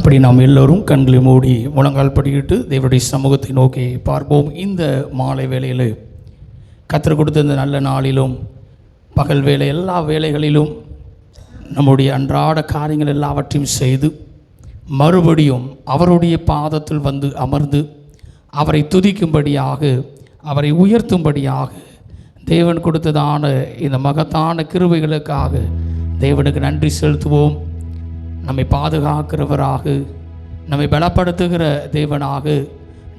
அப்படி நாம் எல்லோரும் கண்களை மூடி முழங்கால் படிக்கிட்டு தேவனுடைய சமூகத்தை நோக்கி பார்ப்போம். இந்த மாலை வேளையில் கர்த்தர் கொடுத்த இந்த நல்ல நாளிலும் பகல் வேலை எல்லா வேலைகளிலும் நம்முடைய அன்றாட காரியங்கள் எல்லாவற்றையும் செய்து மறுபடியும் அவருடைய பாதத்தில் வந்து அமர்ந்து அவரை துதிக்கும்படியாக, அவரை உயர்த்தும்படியாக தேவன் கொடுத்ததான இந்த மகத்தான கிருபைகளுக்காக தேவனுக்கு நன்றி செலுத்துவோம். நம்மை பாதுகாக்கிறவராக, நம்மை பலப்படுத்துகிற தேவனாக,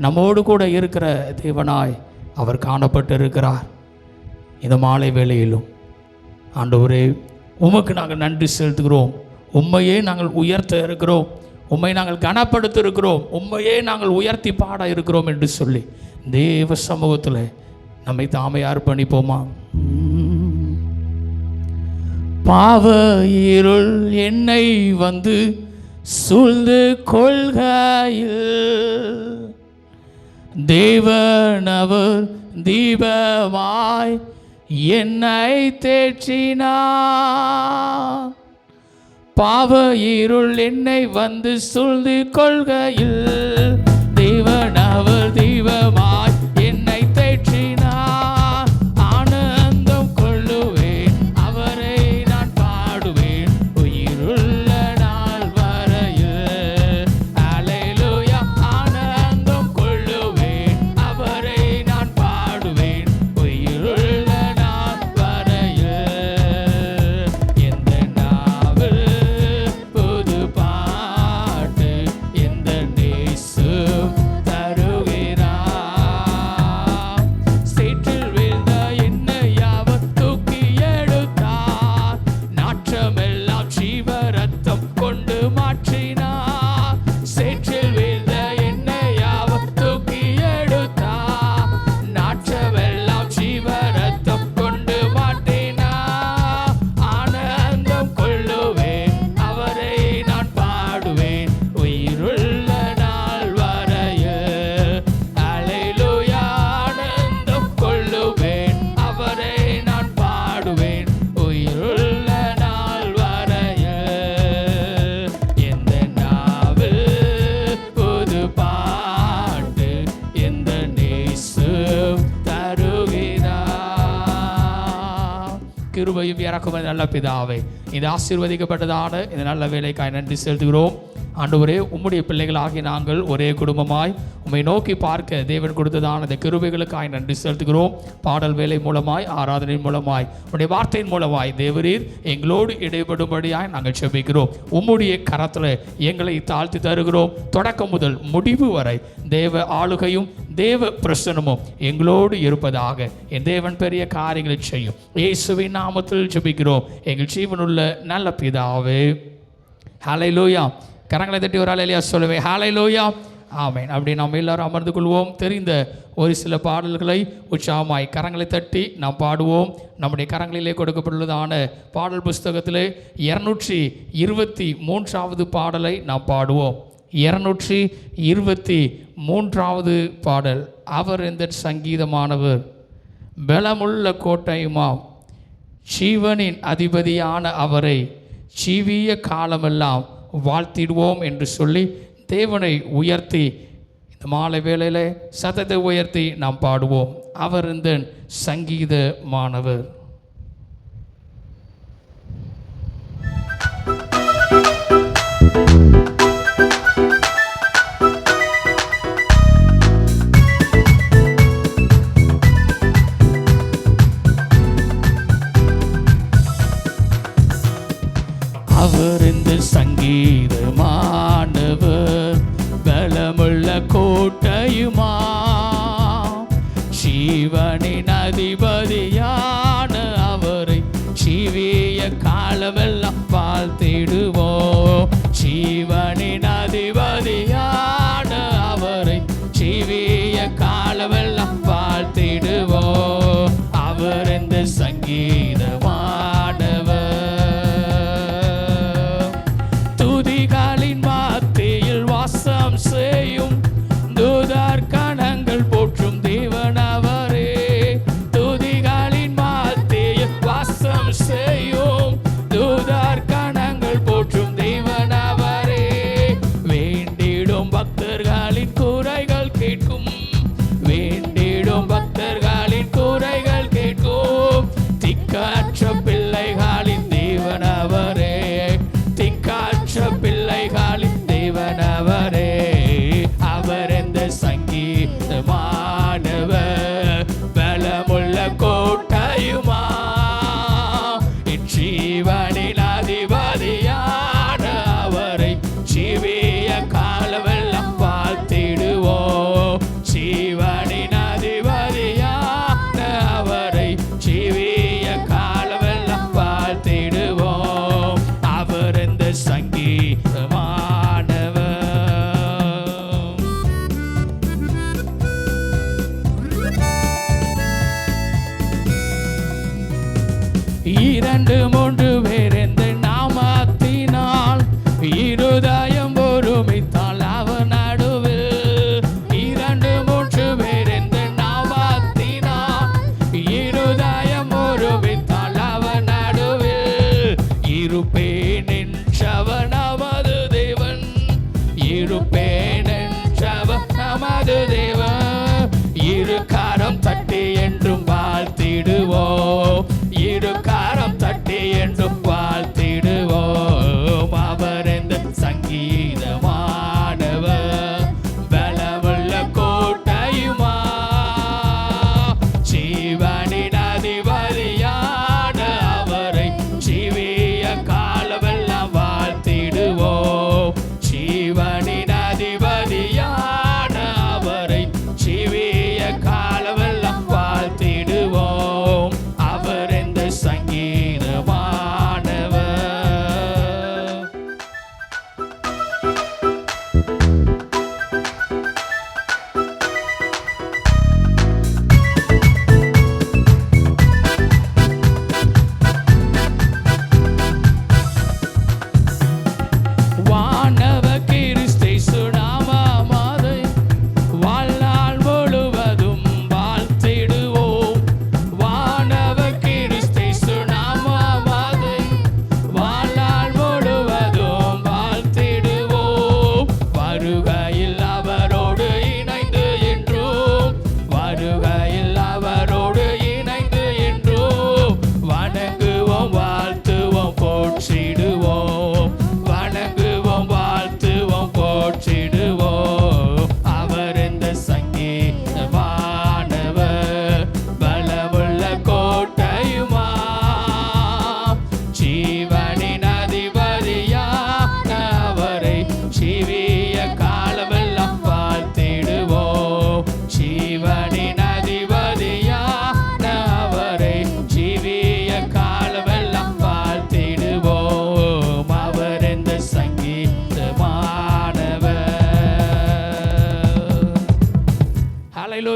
நம்மோடு கூட இருக்கிற தேவனாய் அவர் காணப்பட்டிருக்கிறார். இந்த மாலை வேளையிலும் ஆண்டவரே உமக்கு நாங்கள் நன்றி செலுத்துகிறோம். உம்மையே நாங்கள் உயர்த்த இருக்கிறோம், உம்மை நாங்கள் கனப்படுத்த இருக்கிறோம், உம்மையே நாங்கள் உயர்த்தி பாட இருக்கிறோம் என்று சொல்லி தேவ சமூகத்தில் நம்மை தாமே அர்ப்பணிப்போமா. பாவ இருள் என்னை வந்து சூழ்ந்து கொள்கையில் தேவனவர் தீபமாய் என்னை தேற்றினார். பாவ இருள் என்னை வந்து சூழ்ந்து கொள்கையில் தேவனவர் தீபமாய் என்னை தேற்றினார். ஆனந்தம் கொள்ளுவேன், அவரை நான் பாடுவேன், உயிருள்ள நாள் வரையில். அல்லேலூயா. ஆனந்தம் கொள்ளுவேன், அவரை நான் பாடுவேன், உயிருள்ள நாள் வரையில். எந்த நாவில் புது பாட்டு எந்த நேசு தருகிறார். சேற்றில் வீழ்ந்த என்னை அவர் தூக்கி எடுத்தார், நாற்றமெல்லாம் ஜீவ ரத்தம் கொண்டு மாற்றினார். சேற்றில் வீழ்ந்த என்னை அவர் தூக்கி எடுத்தார், நாற்றமெல்லாம் ஜீவ ரத்தம் கொண்டு மாற்றினார். ஆனந்தம் கொள்ளுவேன், அவரை நான் பாடுவேன், உயிருள்ள நாள் வரையில். அல்லேலூயா. ஆனந்தம் கொள்ளுவேன், அவரை நான் பாடுவேன், உயிருள்ள நாள் வரையில். எந்த நாவில் புது பாட்டு எந்த நேசு தருகிறார். கிருபையும் இறக்குமே நல்ல பிதாவே, இது ஆசீர்வதிக்கப்பட்டதான இந்த நல்ல வேலைக்காய் நன்றி செலுத்துகிறோம். ஆண்டவரே, உம்முடைய பிள்ளைகளாகி நாங்கள் ஒரே குடும்பமாய் உம்மை நோக்கி பார்க்க தேவன் கொடுத்ததான இந்த கிருபைகளுக்காய் நன்றி செலுத்துகிறோம். பாடல் வேலை மூலமாய், ஆராதனை மூலமாய், உம்முடைய வார்த்தையின் மூலமாய் தேவரீர் எங்களோடு இடைபடும்படியாய் நாங்கள் செபிக்கிறோம். உம்முடைய கரத்தில் எங்களை தாழ்த்தி தருகிறோம். தொடக்கம் முதல் முடிவு வரை தேவ ஆளுகையும் தேவ பிரசனமும் எங்களோடு இருப்பதாக. என் தேவன் பெரிய காரியங்களை செய்யும். இயேசுவின் நாமத்தில் ஜெபிக்கிறோம் எங்கள் ஜீவனுள்ள நல்ல பிதாவே. ஹல்லேலூயா. கரங்களை தட்டி ஒரு ஹல்லேலூயா சொல்லுவேன். ஹல்லேலூயா. ஆமென். அப்படி நாம் எல்லாரும் அமர்ந்து கொள்வோம். தெரிந்த ஒரு சில பாடல்களை உற்சாகமாய் கரங்களை தட்டி நாம் பாடுவோம். நம்முடைய கரங்களிலே கொடுக்கப்பட்டுள்ளதான பாடல் புஸ்தகத்திலே 223வது பாடலை நாம் பாடுவோம். 223வது பாடல். அவர் இந்த சங்கீதமானவர் பலமுள்ள கோட்டையுமாம், ஜீவனின் அதிபதியான அவரை ஜீவிய காலமெல்லாம் வாழ்த்திடுவோம் என்று சொல்லி தேவனை உயர்த்தி இந்த மாலை வேளையில் சத்தத்தை உயர்த்தி நாம் பாடுவோம். அவர் இந்த சங்கீதமானவர். அவர் இந்த சங்கீதமானவர் பலமுள்ள கோட்டையுமா, ஜீவனின் அதிபதியான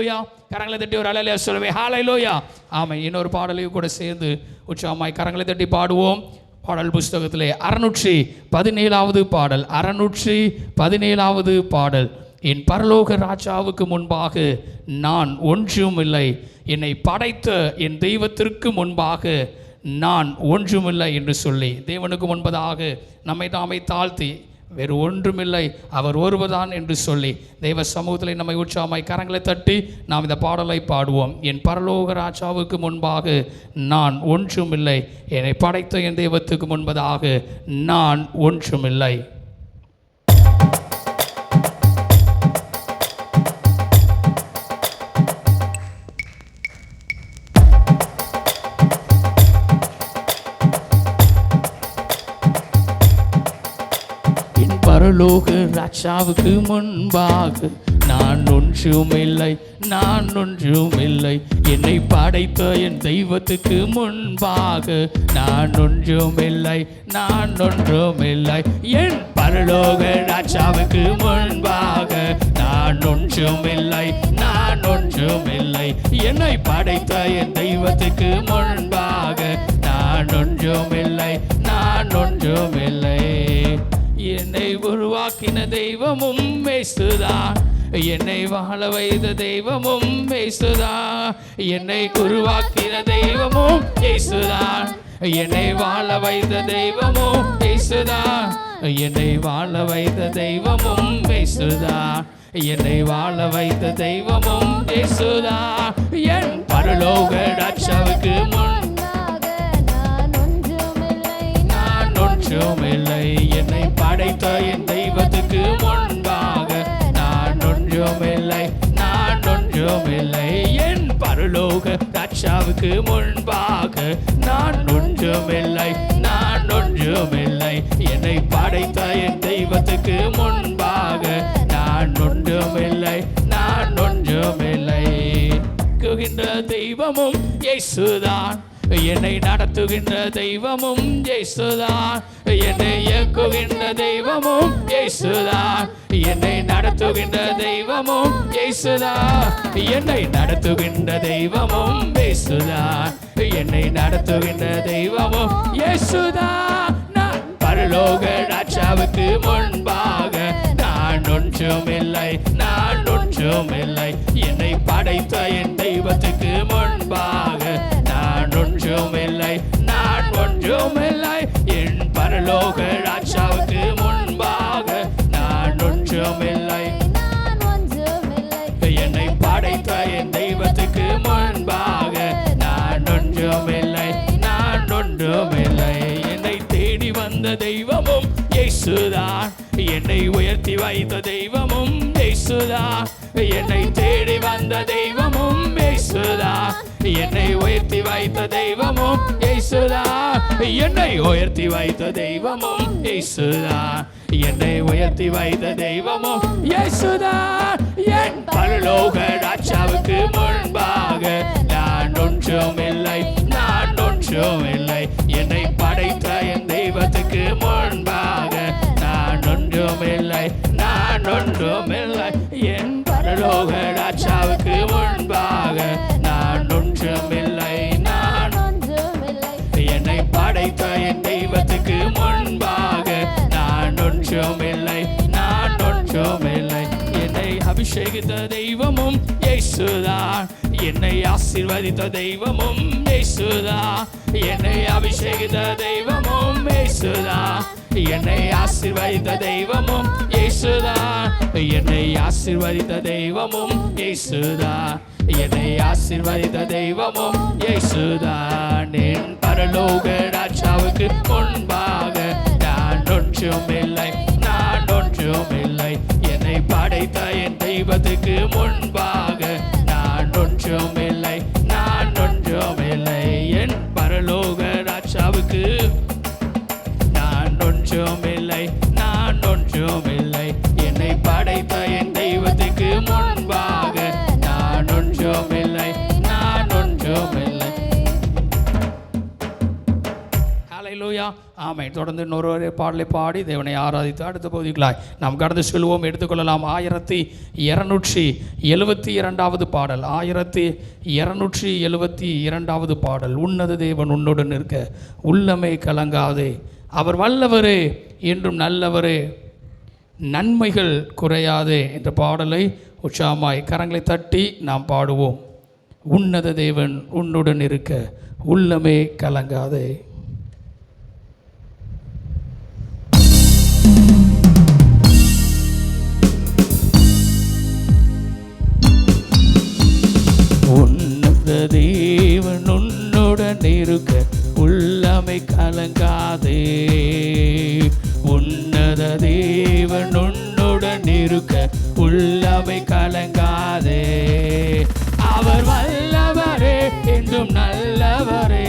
ஹல்லேலூயா. கரங்களை தட்டி ஒரு ஹல்லேலூயா சொல்லுவே. ஹல்லேலூயா. ஆமாம். இன்னொரு பாடலையும் கூட சேர்ந்து உற்சாகமாய் கரங்களை தட்டி பாடுவோம். பாடல் புஸ்தகத்திலே 617வது பாடல். 617வது பாடல். என் பரலோக ராஜாவுக்கு முன்பாக நான் ஒன்றுமில்லை, என்னை படைத்த என் தெய்வத்திற்கு முன்பாக நான் ஒன்றுமில்லை என்று சொல்லி தேவனுக்கு முன்பதாக நம்மை தாமை தாழ்த்தி வேறு ஒன்றுமில்லை, அவர் ஒருவர்தான் என்று சொல்லி தெய்வ சமூகத்தில் நம்மை உற்சாகமாய் கரங்களை தட்டி நாம் இந்த பாடலை பாடுவோம். என் பரலோக ராஜாவுக்கு முன்பாக நான் ஒன்றுமில்லை, என்னை படைத்த என் தெய்வத்துக்கு முன்பதாக நான் ஒன்றுமில்லை. பரலோக ராஜாவுக்கு முன்பாக நான் ஒன்றுமில்லை, நான் ஒன்றுமில்லை, என்னை படைத்த என் தெய்வத்துக்கு முன்பாக நான் ஒன்றுமில்லை, நான் ஒன்றுமில்லை. என் பரலோக ராஜாவுக்கு முன்பாக நான் ஒன்றுமில்லை, நான் ஒன்றுமில்லை, என்னை படைத்த என் தெய்வத்துக்கு முன்பாக நான் ஒன்றுமில்லை, நான் ஒன்றுமில்லை. என்னை உருவாக்கின தெய்வமும் இயேசுதான், என்னை வாழ வைத்த தெய்வமும் இயேசுதான், என்னை உருவாக்கின தெய்வமும் இயேசுதான், என்னை வாழ வைத்த தெய்வமும் இயேசுதான், என்னை வாழ வைத்த தெய்வமும் இயேசுதான், என்னை வாழ வைத்த தெய்வமும் இயேசுதான். என் பரலோக ராஜாவுக்கு முன்பாக நான் ஒன்றுமில்லை, என்னை படைத்த என் தெய்வத்துக்கு முன்பாக நான் ஒன்றுமில்லை, நான் ஒன்றுமில்லை. என் பரலோக ராஜாவுக்கு முன்பாக நான் ஒன்றுமில்லை, நான் ஒன்றுமில்லை, என்னை படைத்த என் தெய்வத்துக்கு முன்பாக நான் ஒன்றுமில்லை, நான் ஒன்றுமில்லை. தெய்வமும் இயேசுதான், என்னை நடத்துகின்ற தெய்வமும் இயேசுதான், என்னை இயக்குகின்ற தெய்வமும் இயேசுதான், என்னை நடத்துகின்ற தெய்வமும் இயேசுதான், என்னை நடத்துகின்ற தெய்வமும் இயேசுதான், என்னை நடத்துகின்ற தெய்வமும் இயேசுதான். நான் பரலோக ராஜாவுக்கு முன்பாக நான் ஒன்றுமில்லை, நான் ஒன்றுமில்லை, என்னை படைத்த என் தெய்வத்துக்கு முன்பாக நான் ஒன்றுமில்லை, நான் ஒன்றுமில்லை. என் பரலோக ராஜாவுக்கு முன்பாக நான் ஒன்றுமில்லை, நான் ஒன்றுமில்லை, என்னை படைத்த என் தெய்வத்துக்கு முன்பாக நான் ஒன்றுமில்லை, நான் ஒன்றுமில்லை. என்னை தேடி வந்த தெய்வமும் இயேசுதான், என்னை உயர்த்தி வைத்த தெய்வமும் இயேசுதான், என்னை தேடி வந்த தெய்வமும் இயேசுதான், என்னை உயர்த்தி வைத்த தெய்வமும் இயேசுதான், என்னை உயர்த்தி வைத்த தெய்வமும் இயேசுதான், என்னை உயர்த்தி வைத்த தெய்வமும் இயேசுதான். என் பரலோக ராஜாவுக்கு முன்பாக நான் ஒன்றுமில்லை, நான் ஒன்றுமில்லை, என்னை படைத்த என் தெய்வத்துக்கு முன்பாக நான் ஒன்றுமில்லை, நான் ஒன்றுமில்லை. என் பரலோக ராஜாவுக்கு முன்பாக நான் ஒன்றுமில்லை, நான் ஒன்றுமில்லை, என்னை படைத்த என் தெய்வத்துக்கு முன்பாக நான் ஒன்றுமில்லை, நான் ஒன்றுமில்லை. என்னை அபிஷேகித்த தெய்வமும் இயேசுதான், என்னை ஆசீர்வதித்த தெய்வமும் இயேசுதான், என்னை அபிஷேகித்த தெய்வமும் இயேசுதான், என்னை ஆசீர்வதித்த தெய்வமும் இயேசுதான், என்னை ஆசீர்வதித்த தெய்வமும் இயேசுதான், என்னை ஆசீர்வதித்த தெய்வமும் இயேசுதான். என் பரலோக ராஜாவுக்கு முன்பாக நான் ஒன்றுமில்லை, நான் ஒன்றுமில்லை, என்னை படைத்த என் தெய்வத்துக்கு முன்பாக நான் ஒன்றுமில்லை, நான் ஒன்றுமில்லை. என் பரலோக ராஜாவுக்கு நான் ஒன்றுமில்லை, நான் ஒன்றுமில்லை, என்னை படைத்த என் தெய்வத்துக்கு முன்பாக நான் ஒன்றுமில்லை, நான் ஒன்றுமில்லை. ஹல்லேலூயா. ஆமென். தொடர்ந்து இன்னொரு பாடலை பாடி தேவனை ஆராதித்து அடுத்த பகுதிகளாய் நாம் கடந்து செல்வோம். எடுத்துக்கொள்ளலாம். 1272வது பாடல். 1272வது பாடல். உன்னத தேவன் உன்னுடன் இருக்க உள்ளமே கலங்காதே, அவர் வல்லவரே என்றும் நல்லவரே, நன்மைகள் குறையாதே என்ற பாடலை உற்சாகமாய் கரங்களை தட்டி நாம் பாடுவோம். உன்னத தேவன் உன்னுடன் இருக்க உள்ளமே கலங்காதே. உன்னத தேவன் உன்னுடன் இருக்க உள்ளமை கலங்காதே, உன்னத தேவன் உன்னுடன் இருக்க உள்ளமை கலங்காதே, அவர் வல்லவரே என்றும் நல்லவரே,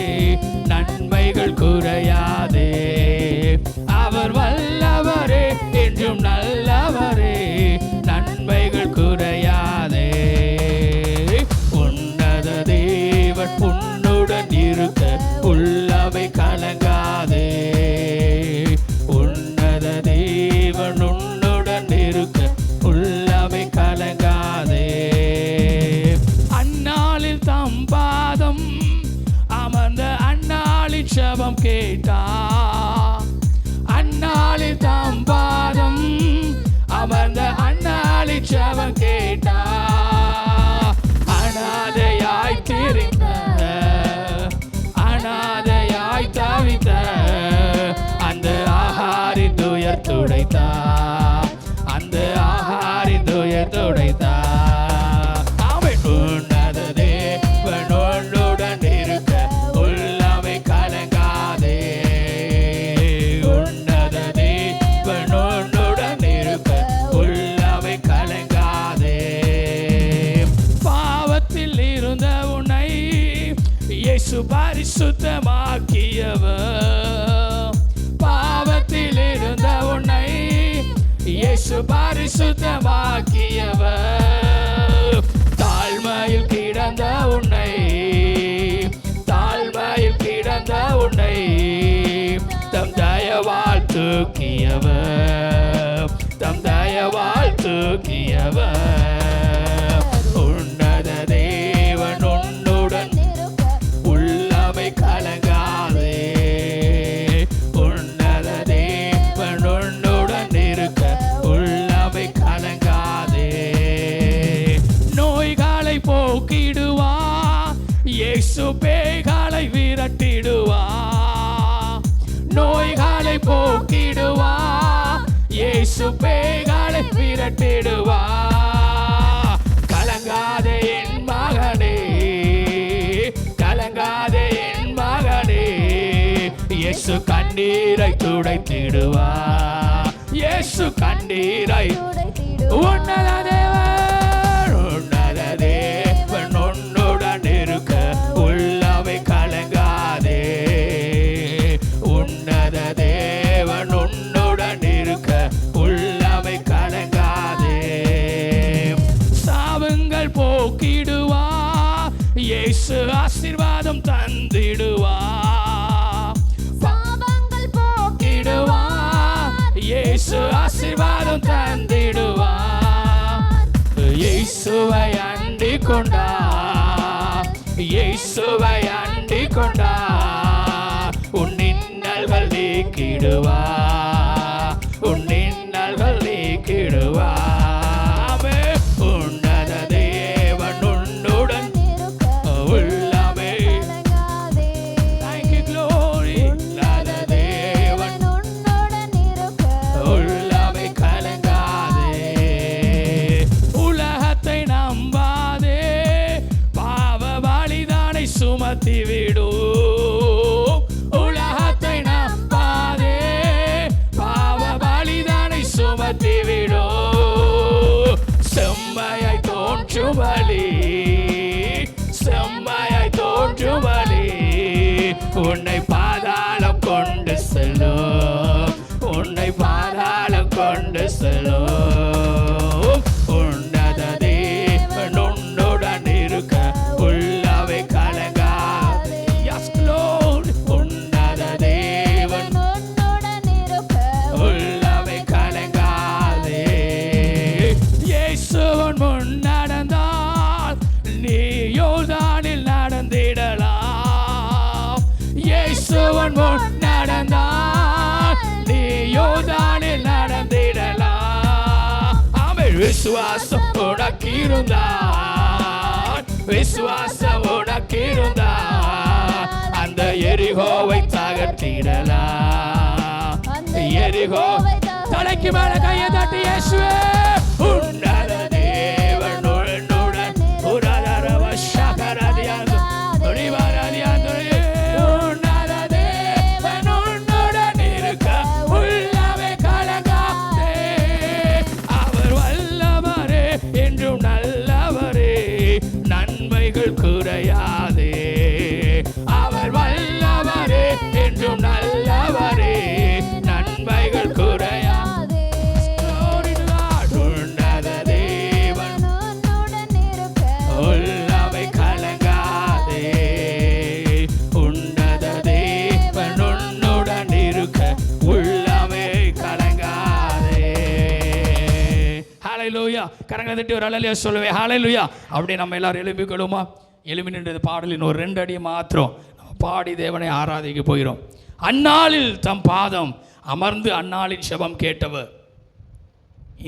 நன்மைகள் குறையாதே, அவர் வல்லவரே என்றும் நல்லவரே, நன்மைகள் குறையாதே, உன்னத தேவன் உன்னுடன் இருக்க உள்ளவை கலங்காதே, உன்னத தேவன் உன்னுடன் இருக்க உள்ளவை கலங்காதே. அந்நாளில் தம்பாதம் அமர்ந்த அந்நாளின் ஜெபம் கேட்டா, அந்நாளில் தம்பாதம் அமர்ந்த அந்நாளின் ஜெபம் கேட்டா, அனாதையாய் திரிந்த அனாதையாய் தவித்த அந்த ஆகாரின் துயர் துடைத்தா, அந்த ஆகாரின் துயர் துடைத்தா. உன்னத தேவன் உன்னுடன் இருக்க உள்ளமை கலங்காதே, உன்னத தேவன் உன்னுடன் இருக்க உள்ளமை கலங்காதே. பாவத்தில் இருந்த உன்னை இயேசு பரிசுத்தமாக்கியவர், பாவத்தில் இருந்த உன்னை இயேசு பரிசுத்தமாக்கியவர், தாழ்மையில் கிடந்த உன்னை, தாழ்மையில் கிடந்த உன்னை தம் தயவால் தூக்கியவர், தம் தயவால் தூக்கியவர். உன்னத தேவன் உன்னுடன் உள்ளமை கலங்காதே, உன்னத தேவன் உன்னுடன் இருக்க உள்ளமை கலங்காதே. நோய்களை போக்கிடுவா இயேசு, பேய்களை விரட்டிடுவா, நோய்களை போக்கிடுவா இயேசு, பேய்களை விரட்டிடுவா. கலங்காதே என் மகனே, கலங்காதே என் மகனே, இயேசு கண்ணீரை துடைத்திடுவா, இயேசு கண்ணீரை. உன்னத தேவன் உன்னத தேவன் உன்னுடன் இருக்க உள்ளவை கலங்காதே, உன்னத தேவன் உன்னுடன் இருக்க உள்ளவை கலங்காதே. சாவுங்கள் போக்கிடுவா இயேசு, ஆசீர்வாதம் தந்திடுவா, சாபங்கள் போக்கிடுவா இயேசு, ஆசீர்வாதம் தந்திடுவா. இயேசுவை அண்டிக் கொண்டா, இயேசுவை அண்டிக் கொண்டா, உன் இன்னல்கள் நீக்கிடுவா, உன் இன்னல்கள் நீக்கிடுவா. உன்னத தேவன் உன்னுடன் உள்ளமே. Thank you, glory. உன்னத தேவன் உள்ளமை கலங்காதே. உலகத்தை நம்பாதே, பாவ பலிதானை சுமத்தி விடு, உலகத்தை நம்பாதே, பாவ பலிதானை சுமத்தி விடு. செம்மையாய் தோன்றும் வழி, செம்மையாய் தோன்றும் வழி உன்னை பாதாளம் கொண்டு செல்லும், உன்னை பாதாளம் கொண்டு செல்லும். உன்னத தேவன் உன்னுடன் இருக்க உள்ளவை கலங்காதே. Yes, Lord. உன்னத தேவன் முன் நடந்தால் நீ யோர்தானில் நடந்திடலாம். இயேசுவின் முன் நடந்தால் நீ யோர்தானில் நடந்திடலாம். ஆமென். விசுவாசம் உனக்கு இருந்தால், விசுவாசம் உனக்கு இருந்தால் அந்த எரிகோவை தகர்த்திடலாம். எரிகோ தலைக்கு மேல கையை தட்டி இயேசுவே உன்னத தேவன் உன்னுடன் உரதரவ சகரதியாது உரிவரதியாது உன்னத தேவன் உன்னுடன் இருக்க உள்ளவே கலங்காதே. அவர் வல்லவரே என்றும் நல்லவரே, நன்மைகள் குறையாதே. அவர் வல்லவரே என்றும் நல்லவரே, நன்மைகள் குறையாதே. உன்னத தேவன் உள்ளவை கலங்காதே. உன்னத தேவன் உன்னுடன் இருக்க உள்ளவை கலங்காதே. ஹல்லேலூயா. கரங்களை தட்டி ஒரு ஹல்லேலூயா சொல்லுவேன். ஹல்லேலூயா. அப்படியே நம்ம எல்லாரும் எழுப்பிக்கொள்ளுமா? எழுப்பி நின்றது பாடலின் ஒரு 2 அடி மாத்திரம் நம்ம பாடி தேவனை ஆராதிக்க போகிறோம். அந்நாளில் தம் பாதம் அமர்ந்து அந்நாளின் செபம் கேட்டவர்.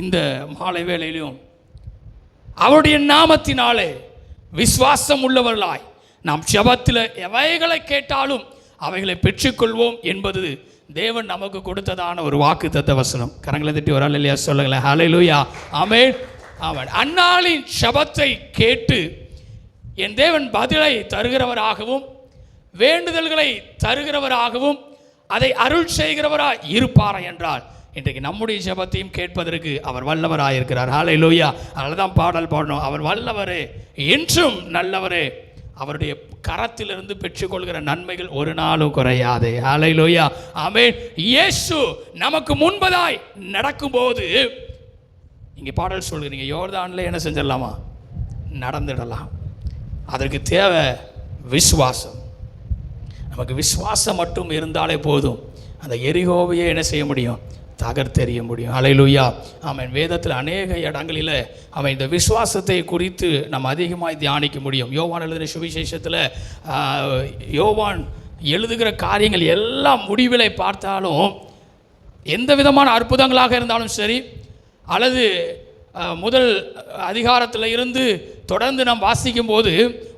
இந்த மாலை வேளையிலும் அவருடைய நாமத்தினாலே விசுவாசம் உள்ளவர்களாய் நாம் செபத்தில் எவைகளை கேட்டாலும் அவைகளை பெற்றுக்கொள்வோம் என்பது தேவன் நமக்கு கொடுத்ததான ஒரு வாக்குத்தத்த வசனம். கரங்களை தட்டி ஒரு ஹல்லேலூயா சொல்லுங்களேன். ஹல்லேலூயா. ஆமென். ஆமென். அந்நாளின் செபத்தை கேட்டு என் தேவன் பதிலை தருகிறவராகவும் வேண்டுதல்களை தருகிறவராகவும் அதை அருள் செய்கிறவராய் இருப்பாரா என்றால் இன்றைக்கு நம்முடைய ஜெபத்தையும் கேட்பதற்கு அவர் வல்லவராயிருக்கிறார். ஹல்லேலூயா. அதனால தான் பாடல் பாடணும். அவர் வல்லவரே என்றும் நல்லவரே, அவருடைய கரத்திலிருந்து பெற்றுக்கொள்கிற நன்மைகள் ஒரு நாளும் குறையாதே. ஹல்லேலூயா. ஆமென். இயேசு நமக்கு முன்பதாய் நடக்கும்போது இங்கே பாடல் சொல்கிறீங்க, யோர்தானில் என்ன செஞ்சிடலாமா? நடந்துடலாம். அதற்கு தேவை விசுவாசம். நமக்கு விசுவாசம் மட்டும் இருந்தாலே போதும், அந்த எரிகோவையே என்ன செய்ய முடியும்? தகர்த்தெறிய முடியும். ஹல்லேலூயா. ஆமென். வேதத்தில் அநேக இடங்களில் அவன் இந்த விசுவாசத்தை குறித்து நம்ம அதிகமாக தியானிக்க முடியும். யோவான் எழுதின சுவிசேஷத்தில் யோவான் எழுதுகிற காரியங்கள் எல்லாம் முடிவிலை பார்த்தாலும், எந்த விதமான அற்புதங்களாக இருந்தாலும் சரி, அல்லது முதல் அதிகாரத்தில் இருந்து தொடர்ந்து நாம் வாசிக்கும் போது,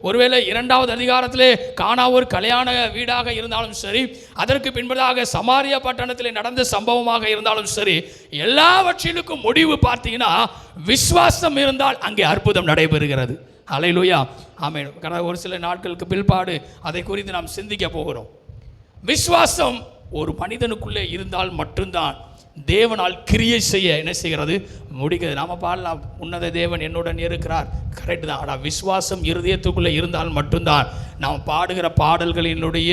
ஒருவேளை 2வது அதிகாரத்திலே கானா ஒரு கல்யாண வீடாக இருந்தாலும் சரி, அதற்கு பின்பதாக சமாரியா பட்டணத்தில் நடந்த சம்பவமாக இருந்தாலும் சரி, எல்லாவற்றிலுக்கும் முடிவு பார்த்தீங்கன்னா விசுவாசம் இருந்தால் அங்கே அற்புதம் நடைபெறுகிறது. ஹல்லேலூயா. ஆமென். ஒரு சில நாட்களுக்கு பிற்பாடு அதை குறித்து நாம் சிந்திக்க போகிறோம். விசுவாசம் ஒரு மனிதனுக்குள்ளே இருந்தால் மட்டும்தான் தேவனால் கிரியை செய்ய என்ன செய்கிறது? முடிக்கிறது. நாம் பாடலாம், உன்னத தேவன் என்னுடன் இருக்கிறார். கரெக்டு தான். ஆனால் விசுவாசம் இருதயத்துக்குள்ளே இருந்தால் மட்டும்தான் நாம் பாடுகிற பாடல்களினுடைய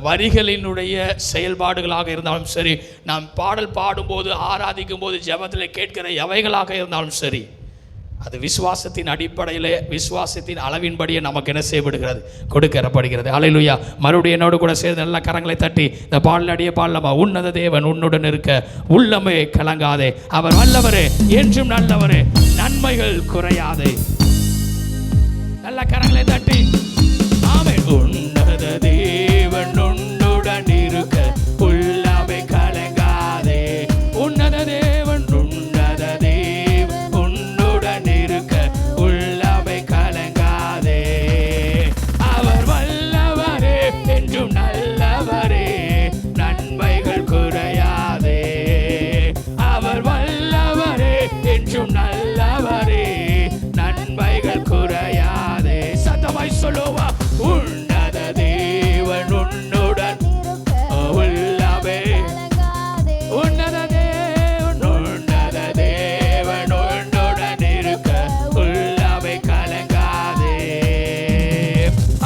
வரிகளினுடைய செயல்பாடுகளாக இருந்தாலும் சரி, நாம் பாடல் பாடும்போது, ஆராதிக்கும் போது, ஜெபத்தில் கேட்கிற எவைகளாக இருந்தாலும் சரி, அது விசுவாசத்தின் அடிப்படையில், விசுவாசத்தின் அளவின்படியே நமக்கு என்ன செய்யப்படுகிறது? கொடுக்கப்படுகிறது. ஹல்லேலூயா. மறுபடியும் என்னோடு கூட சேர்ந்து நல்ல கரங்களை தட்டி இந்த பாடல் அடியே பாடலாமா? உன்னத தேவன் உன்னுடன் இருக்க உள்ளமே கலங்காதே, அவர் வல்லவரே என்றும் நல்லவரே, நன்மைகள் குறையாதே. நல்ல கரங்களை தட்டி ஆமென். உன்னத தேவன் உன்னுடன் இருக்க உள்ளமே கலங்காதே. உன்னத தேவன் உன்னத தேவன் உன்னுடன் இருக்க உள்ளமே கலங்காதே. அவர் வல்லவரே என்றும் நல்லவரே, நன்மைகள் குறையாதே. அவர் வல்லவரே என்றும் நல்லவரே, நன்மைகள் குறையாதே. சத்தமாய் சொல்லுவா, உன்னத தேவன் உன்னுடன் உள்ளவே. உன்னத தேவன் உன்னத தேவன் உன்னுடன் இருக்க உள்ளவே கலங்காதே.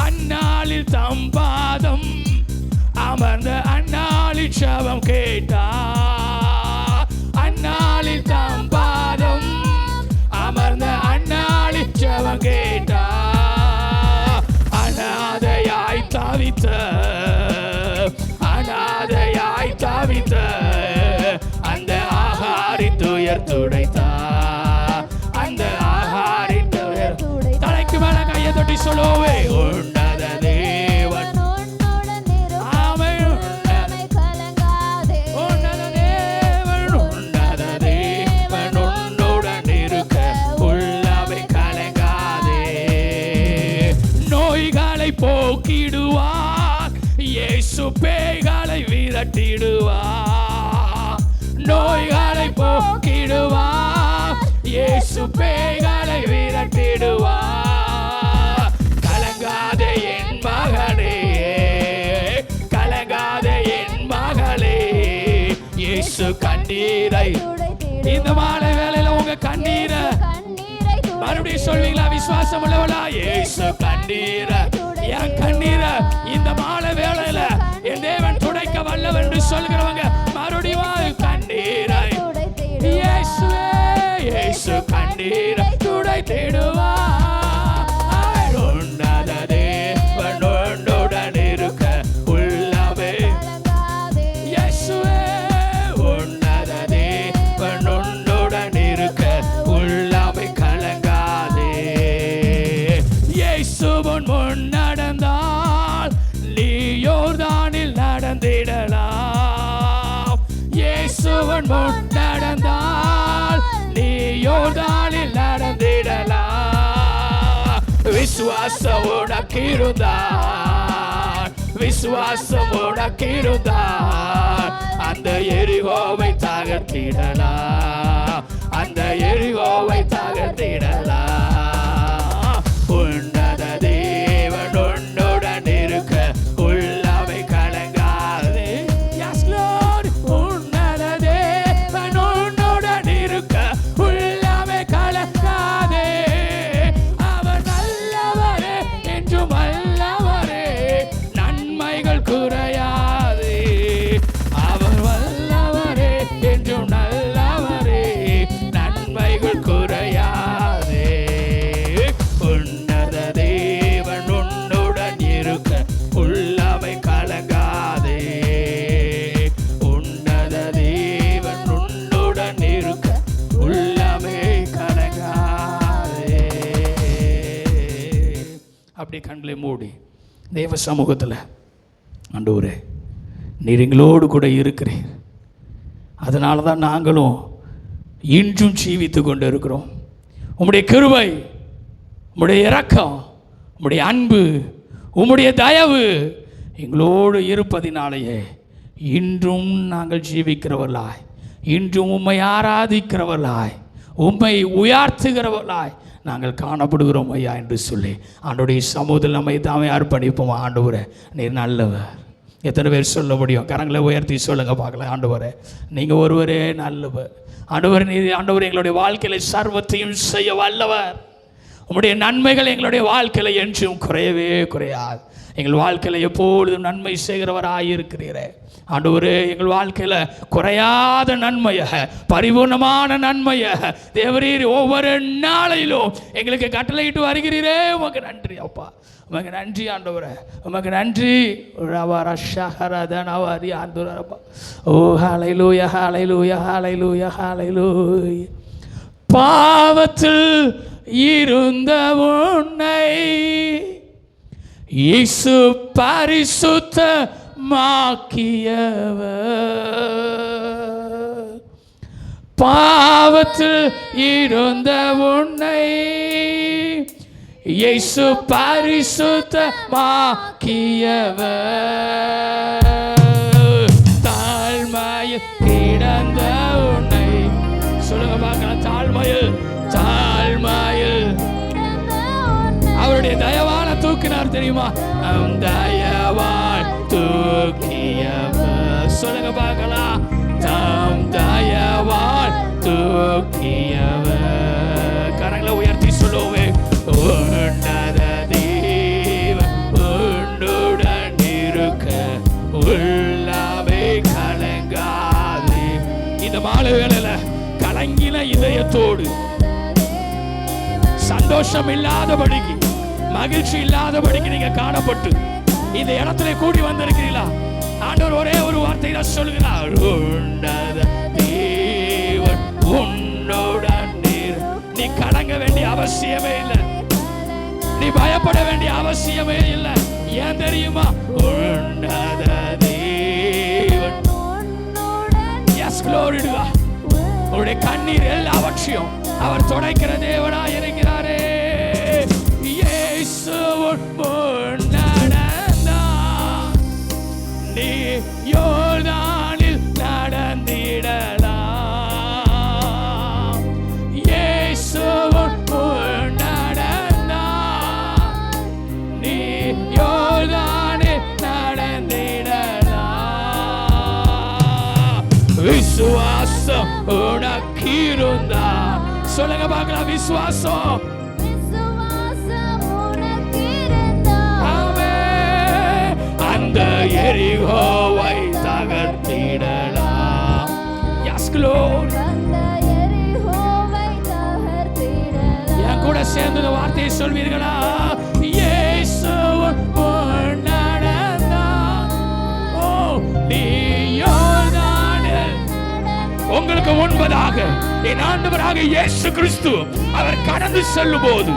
அந்நாளில் தம் பாதம் அமர்ந்த அந்நாளில் செபம் கேட்டா. அந்நாளில் தம் பாதம் அமர்ந்த அந்நாளில் செபம் கேட்டா. அநாதையாய் தவித்த, அநாதையாய் தவித்த அந்த ஆகாரி துயர் துடைத்தா. அந்த சொல்லுவே. உன்னத தேவன் போக்கிடுவார். இயேசு பேய்களை விரட்டிடுவார். நோய்களை போக்கிடுவார். இயேசு பேய்களை விரட்டிடுவார். கலங்காதே என் மகனே, கலங்காதே என் மகளே, இயேசு கண்ணீரை இந்த மாலை வேளையில உங்க கண்ணீரை மறுபடியும் சொல்வீங்களா? விசுவாசம் உள்ளவளா? இயேசு கண்ணீரை, என் கண்ணீரை இந்த மாலை வேளையில என் தேவன் துடைக்க வல்லவர் என்று சொல்கிறவங்க மறுபடியும் கண்ணீரை இயேசுவே, இயேசு கண்ணீரை துடைத்திடுவார். உன்னத தேவன் உன்னுடன் இருக்க உள்ளவே. இயேசுவே, உன்னத தேவன் உன்னுடன் இருக்க உள்ளவே. கலங்காதே. இயேசுவின் முன் நடந்தால் நீ யோர்தானில் நடந்திடலாம். இயேசுவின் முன் நடந்தால் நீ யோர்தானில் நடந்திடலாம். விசுவாசம் உனக்கு இருந்தால், விசுவாசம் உனக்கு இருந்தால் அந்த எரிகோவை தகர்த்திடலாம், அந்த எரிகோவை தகர்த்திடலாம். உன்னத தேவன் உன்னுடன் இருக்க உள்ளவை கலங்காதே. Yes Lord, உன்னத தேவன் உன்னுடன் இருக்க உள்ளவை கலங்காதே. அவர் நல்லவரே, என்றும் வல்லவரே, நன்மைகள் குறையாதே. அவர் வல்லவரே, என்றும் நல்லவரே, நன்மைகள் குறையாதே. உன்னத தேவன் உன்னுடன் இருக்க உள்ளவை கலங்காதே. உன்னத தேவன் உன்னுடன் இருக்க உள்ளவை கலங்காதே. அப்படி கண்களை மூடி தேவ சமூகத்தில், ஆண்டவரே நீர் எங்களோடு கூட இருக்கிறீர், அதனால தான் நாங்களும் இன்றும் ஜீவித்து கொண்டு இருக்கிறோம். உம்முடைய கிருபை, உம்முடைய இரக்கம், உம்முடைய அன்பு, உம்முடைய தயவு எங்களோடு இருப்பதினாலேயே இன்றும் நாங்கள் ஜீவிக்கிறவர்களாய், இன்றும் உம்மை ஆராதிக்கிறவர்களாய், உம்மை உயர்த்துகிறவர்களாய் நாங்கள் காணப்படுகிறோம் ஐயா என்று சொல்லி ஆண்டவருடைய சமூகத்தில் நம்மை தாமே அர்ப்பணிப்போம். ஆண்டவரே நீர் நல்லவர். எத்தனை பேர் சொல்ல முடியும்? கரங்களை உயர்த்தி சொல்லுங்க பார்க்கலாம். ஆண்டவரே நீங்கள் ஒருவரே நல்லவர். ஆண்டவர் நீர், ஆண்டவர் எங்களுடைய வாழ்க்கையில் சர்வத்தையும் செய்ய வல்லவர். உம்முடைய நன்மைகள் எங்களுடைய வாழ்க்கையில் என்றும் குறையவே குறையாது. எங்கள் வாழ்க்கையில் எப்பொழுதும் நன்மை செய்கிறவராயிருக்கிறீரே ஆண்டவரே. எங்கள் வாழ்க்கையில் குறையாத நன்மையை, பரிபூர்ணமான நன்மையை தேவரீர் ஒவ்வொரு நாளையிலும் எங்களுக்கு கட்டளையிட்டு வருகிறீரே. உமக்கு நன்றி அப்பா, உமக்கு நன்றி ஆண்டவரே, உமக்கு நன்றி. ஓ ஹல்லேலூயா, ஹல்லேலூயா, ஹல்லேலூயா, ஹல்லேலூயா. பாவத்தில் இருந்த உன்னை இயேசு பரிசுத்தமாக்கியவர். பாவத்தில் இருந்த உன்னை இயேசு பரிசுத்தமாக்கியவர். தாழ்மையில் கிடந்த உன்னை சொல்லுங்க பார்க்கலாம். தாழ்மையில், தாழ்மையில் அவருடைய தயவான தூக்கினார் தெரியுமா? தயவான் தூக்கியவர். சொல்லுங்க பார்க்கலாம். தாம் தயவான் தூக்கியவர். கரங்களை உயர்த்தி சொல்லுவேன். உன்னத தேவன் உன்னுடன் இருக்க உள்ளவை கலங்காதே. இந்த மாலை வேளையில கலங்கின இதயத்தோடு, சந்தோஷம் இல்லாதபடிக்கு, மகிழ்ச்சி இல்லாதபடிக்கு நீங்க காணப்பட்டு இந்த இடத்துல கூடி வந்திருக்கிறீங்களா? ஆண்டவர் ஒரே ஒரு வார்த்தை தான் சொல்கிறார். உன்னத தேவன் உன்னுடன். நீ கலங்க வேண்டிய அவசியமே இல்லை, நீ பயப்பட பாட வேண்டிய அவசியமே இல்லை. ஏன் தெரியுமா? உன்னத தேவன். Yes, glory to God. உங்களுடைய கண்ணீர் எல்லாவற்றையும் அவர் துடைக்கிற தேவனாய் இருக்கிறாரே. இயேசு நடந்தார், நீ யோர்தானில் நடந்திடலாம். இயேசு நடந்தார், நீ யோர்தானில் நடந்திடலாம். விசுவாசம் உனக்கு இருந்தா, சொல்லுங்க பார்க்கலாம், விசுவாசம். அந்த எரிகோவை தகர்த்திடலாம். S, glory. என் கூட சேர்ந்து இந்த வார்த்தையை சொல்வீர்களா? இயேசு நடந்தார், ஓ நீ யோர்தானில். உங்களுக்கு முன்பதாக என் ஆண்டவராக இயேசு கிறிஸ்து அவர் கடந்து செல்லும் போது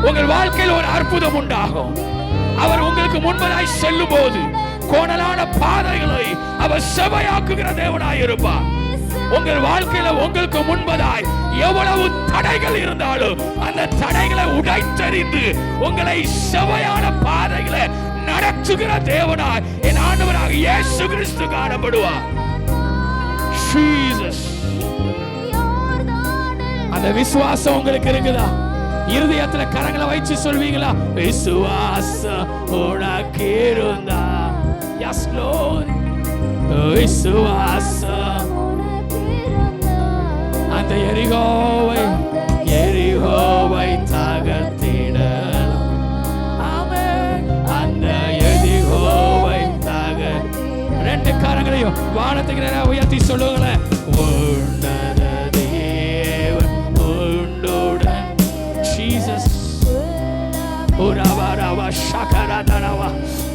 உங்கள் வாழ்க்கையில் ஒரு அற்புதம் உண்டாகும். அவர் உங்களுக்கு முன்பதாய் செல்லும் போது கோணலான பாதைகளை அவர் செவையாக்குகிற தேவனாய் இருப்பார். உங்கள் வாழ்க்கையில உங்களுக்கு முன்பதாய் எவ்வளவு தடைகள் இருந்தாலும் அந்த தடைகளை உடைத்தறிந்து உங்களை செவையான பாதைகளை நடத்துகிற தேவனாய் என் ஆண்டவராக இயேசு கிறிஸ்து காணப்படுவார். அந்த விசுவாசம் உங்களுக்கு இருக்குதா? இருதயத்துல கரங்களை வைச்சு சொல்வீங்களா? விசுவாசம் உனக்கு இருந்தா. Yes, glory. விசுவாசம் அந்த எரிகோவை தகர்த்திடலாம். ஆமென். அந்த எரிகோவை தகர்த்திட. ரெண்டு கரங்களையும் வானத்துக்கு நேரா உயர்த்தி சொல்லுங்களேன். உன்னத தேவன் உன்னுடன். ஜீசஸ்.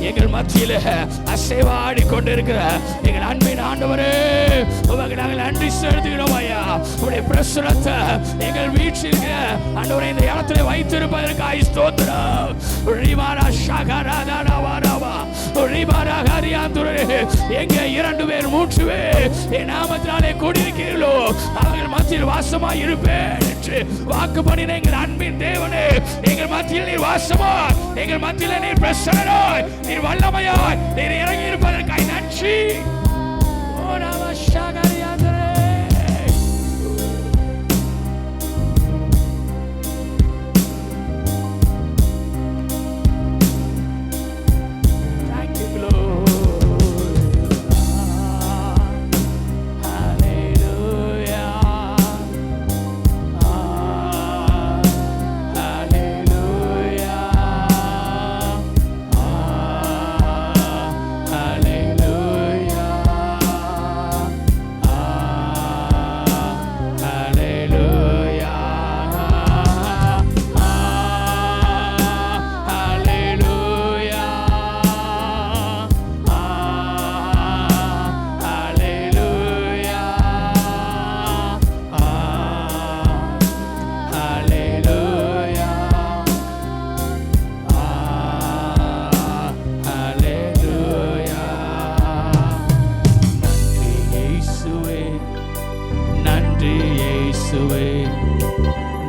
எங்கள் மத்தியில அசைவாடி கொண்டிருக்கிற எங்கள் அன்பின் ஆண்டவரே, உமக்கு நாங்கள் நன்றி செலுத்துகிறோம் ஐயா. உடைய பிரசுரத்தை எங்கள் வீட்டில் இருக்கிற ஆண்டவரை இந்த இடத்துல வைத்திருப்பதற்காக ஸ்தோத்திரம். எங்க 2 பேர் 3 பேர் என் நாமத்தினாலே கூடியிருக்கிறீர்களோ அவர்கள் மத்தியில் வாசமாய் இருப்பேன் என்று வாக்கு பண்ணின எங்கள் அன்பின் தேவனே, எங்கள் மத்தியில் நீர் வாசமாய், எங்கள் மத்தியில் நீர் பிரசன்னராய், நீர் வல்லமையாய் நீர் இறங்கி இருப்பதற்காக நன்றி. ஓ நம ஷகரியாதரே.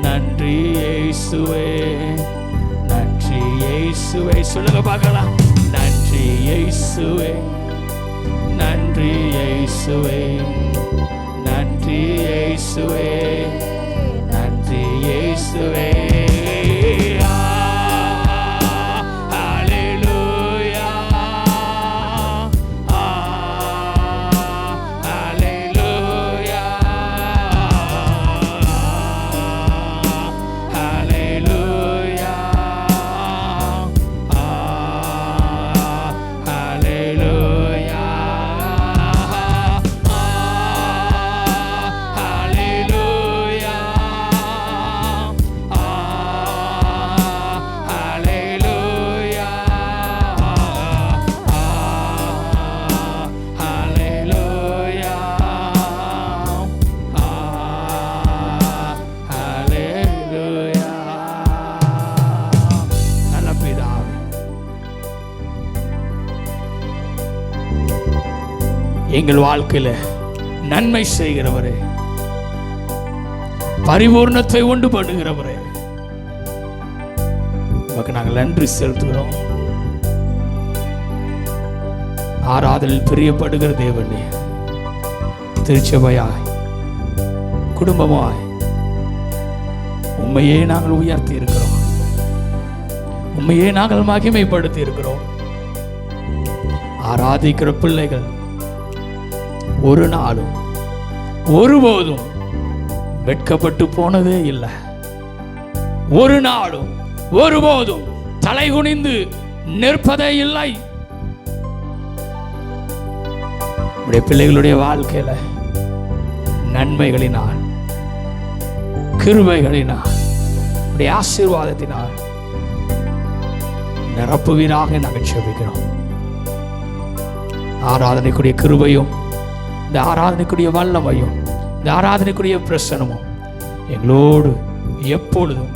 நன்றி இயேசுவே, நன்றி இயேசுவே. சொல்லுங்க பார்க்கலாம். நன்றி இயேசுவே, நன்றி இயேசுவே, நன்றி இயேசுவே, நன்றி இயேசுவே. Hallelujah. எங்கள் வாழ்க்கையில் நன்மை செய்கிறவரே, பரிபூர்ணத்தை உண்டு பண்ணுகிறவரே, உமக்கு நாங்கள் நன்றி செலுத்துகிறோம். ஆராதனில் பிரியப்படுகிற தேவனே, திருச்சபையாய் குடும்பமாய் உண்மையே நாங்கள் உயர்த்தி இருக்கிறோம், உண்மையே நாங்கள் மகிமைப்படுத்தி இருக்கிறோம். ஆராதிக்கிற பிள்ளைகள் ஒரு நாளும் ஒருபோதும் வெட்கப்பட்டு போனதே இல்லை. ஒரு நாளும் ஒருபோதும் தலை குனிந்து நிற்பதே இல்லை. பிள்ளைகளுடைய வாழ்க்கையில நன்மைகளினால், கிருபைகளினால், ஆசீர்வாதத்தினால் நிரப்புவீராக நாங்கள் செபிக்கிறோம். ஆராதனைக்குரிய கிருபையும், இந்த ஆராதனைக்குரிய வல்லமையும், இந்த ஆராதனைக்குரிய பிரசனமும் எங்களோடு எப்பொழுதும்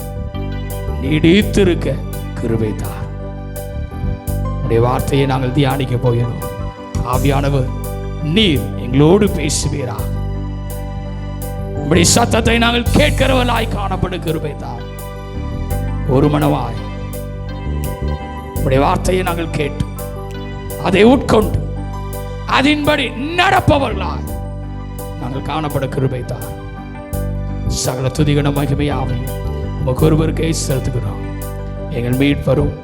நீடித்திருக்க கிருபை தார். உடைய வார்த்தையை நாங்கள் தியானிக்க போகிறோம். ஆவியானவர் நீர் எங்களோடு பேசுவீராக. உம்முடைய சத்தத்தை நாங்கள் கேட்கிறவர்களாய் காணப்படும் கிருபை தார். ஒரு மனமாய் உம்முடைய வார்த்தையை நாங்கள் கேட்டு அதை உட்கொண்டு அதன்படி நடப்பவர்களாய் நாங்கள் காணப்பட கிருபை தார். சகல துதிகன மகிமையாவையும் உமக்கு ஒருவருக்கே செலுத்துகிறோம். எங்கள் மீட்பரும்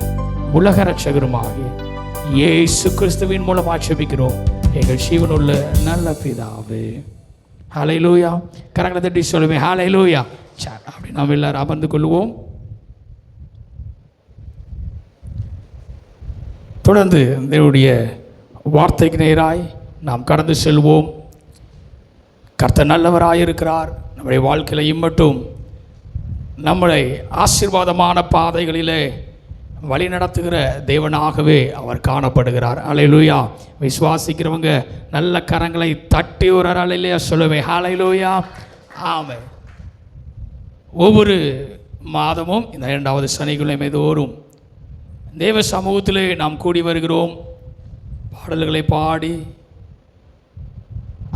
உலக ரட்சகருமாகிய இயேசு கிறிஸ்துவின் மூலம் ஆட்சேபிக்கிறோம் எங்கள் ஜீவனுள்ள நல்ல பிதாவே. ஹல்லேலூயா. கரங்களை தட்டி சொல்லுமே ஹல்லேலூயா. சரி, அப்படி நாம் எல்லாரும் அமர்ந்து கொள்வோம். தொடர்ந்து தேவனுடைய வார்த்தைக்கு நேராய் நாம் கடந்து செல்வோம். கர்த்தர் நல்லவராயிருக்கிறார். நம்முடைய வாழ்க்கையில் இம்மட்டும் நம்மளை ஆசீர்வாதமான பாதைகளிலே வழி நடத்துகிற தேவனாகவே அவர் காணப்படுகிறார். ஹல்லேலூயா. விசுவாசிக்கிறவங்க நல்ல கரங்களை தட்டி ஒரு ஹல்லேலூயா சொல்லுவேன். ஹல்லேலூயா. ஆமென். ஒவ்வொரு மாதமும் இந்த 2வது சனிக்கிழமை தோறும் தேவ சமூகத்திலே நாம் கூடி வருகிறோம். பாடல்களை பாடி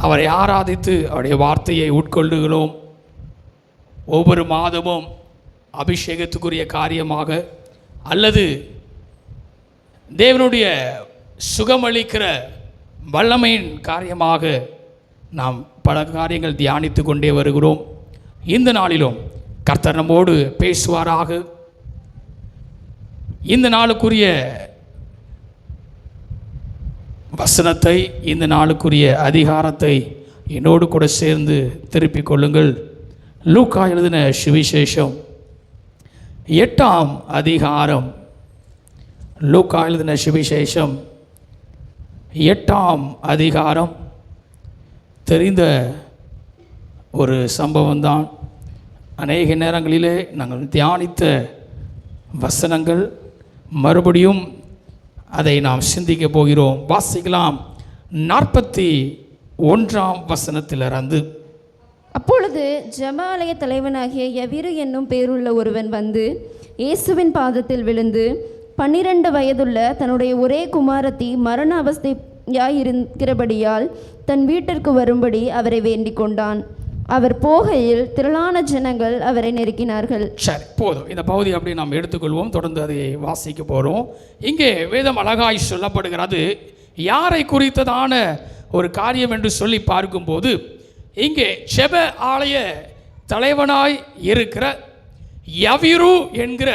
அவரை ஆராதித்து அவருடைய வார்த்தையை உட்கொள்ளுகிறோம். ஒவ்வொரு மாதமும் அபிஷேகத்துக்குரிய காரியமாக அல்லது தேவனுடைய சுகமளிக்கிற வல்லமையின் காரியமாக நாம் பல காரியங்கள் தியானித்து கொண்டே வருகிறோம். இந்த நாளிலும் கர்த்தர் நம்மோடு பேசுவாராக. இந்த நாளுக்குரிய வசனத்தை, இந்த நாளுக்குரிய அதிகாரத்தை என்னோடு கூட சேர்ந்து திருப்பிக் கொள்ளுங்கள். லூக்கா எழுதின சுவிசேஷம் 8ஆம் அதிகாரம். லூக்கா எழுதின சுவிசேஷம் 8ஆம் அதிகாரம். தெரிந்த ஒரு சம்பவம்தான். அநேக நேரங்களிலே நாங்கள் தியானித்த வசனங்கள் மறுபடியும் அதை நாம் சிந்திக்க போகிறோம். வாசிக்கலாம். 41ஆம் வசனத்திலிருந்து. அப்பொழுது ஜெபஆலய தலைவனாகிய யவீரு என்னும் பேருள்ள ஒருவன் வந்து இயேசுவின் பாதத்தில் விழுந்து 12 வயதுள்ள தன்னுடைய ஒரே குமாரத்தி மரண அவஸ்தையாயிருக்கிறபடியால் தன் வீட்டிற்கு வரும்படி அவரை வேண்டிக் கொண்டான். அவர் போகையில் திரளான ஜனங்கள் அவரை நெருக்கினார்கள். சரி, போதும். இந்த பகுதி அப்படி நாம் எடுத்துக்கொள்வோம். தொடர்ந்து அதை வாசிக்க போகிறோம். இங்கே வேதம் அழகாய் சொல்லப்படுகிறது. யாரை குறித்ததான ஒரு காரியம் என்று சொல்லி பார்க்கும்போது, இங்கே ஜெப ஆலய தலைவனாய் இருக்கிற யவீரு என்கிற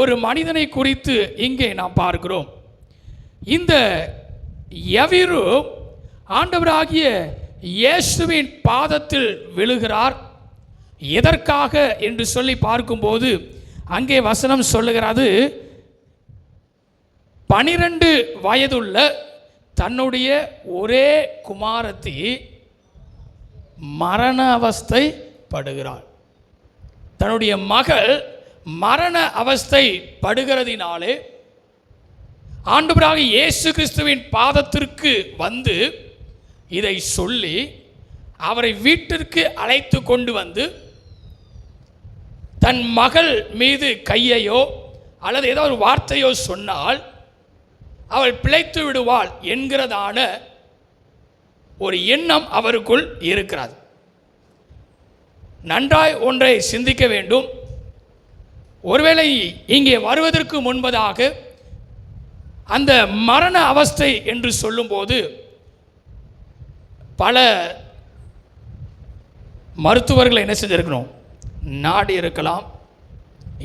ஒரு மனிதனை குறித்து இங்கே நாம் பார்க்கிறோம். இந்த யவீரு ஆண்டவராகிய இயேசுவின் பாதத்தில் விழுகிறார். எதற்காக என்று சொல்லி பார்க்கும்போது அங்கே வசனம் சொல்லுகிறது, 12 வயதுள்ள தன்னுடைய ஒரே குமாரத்தி மரண அவஸ்தை படுகிறாள். தன்னுடைய மகள் மரண அவஸ்தை படுகிறதினாலே ஆண்டவராகிய இயேசு கிறிஸ்துவின் பாதத்திற்கு வந்து இதை சொல்லி அவரை வீட்டிற்கு அழைத்து கொண்டு வந்து தன் மகள் மீது கையையோ அல்லது ஏதோ ஒரு வார்த்தையோ சொன்னால் அவள் பிழைத்து விடுவாள் என்கிறதான ஒரு எண்ணம் அவருக்குள் இருக்கிறது. நன்றாய் ஒன்றை சிந்திக்க வேண்டும். ஒருவேளை இங்கே வருவதற்கு முன்பதாக அந்த மரண அவஸ்தை என்று சொல்லும்போது பல மருத்துவர்கள் என்ன செஞ்சிருக்கணும், நாடி இருக்கலாம்.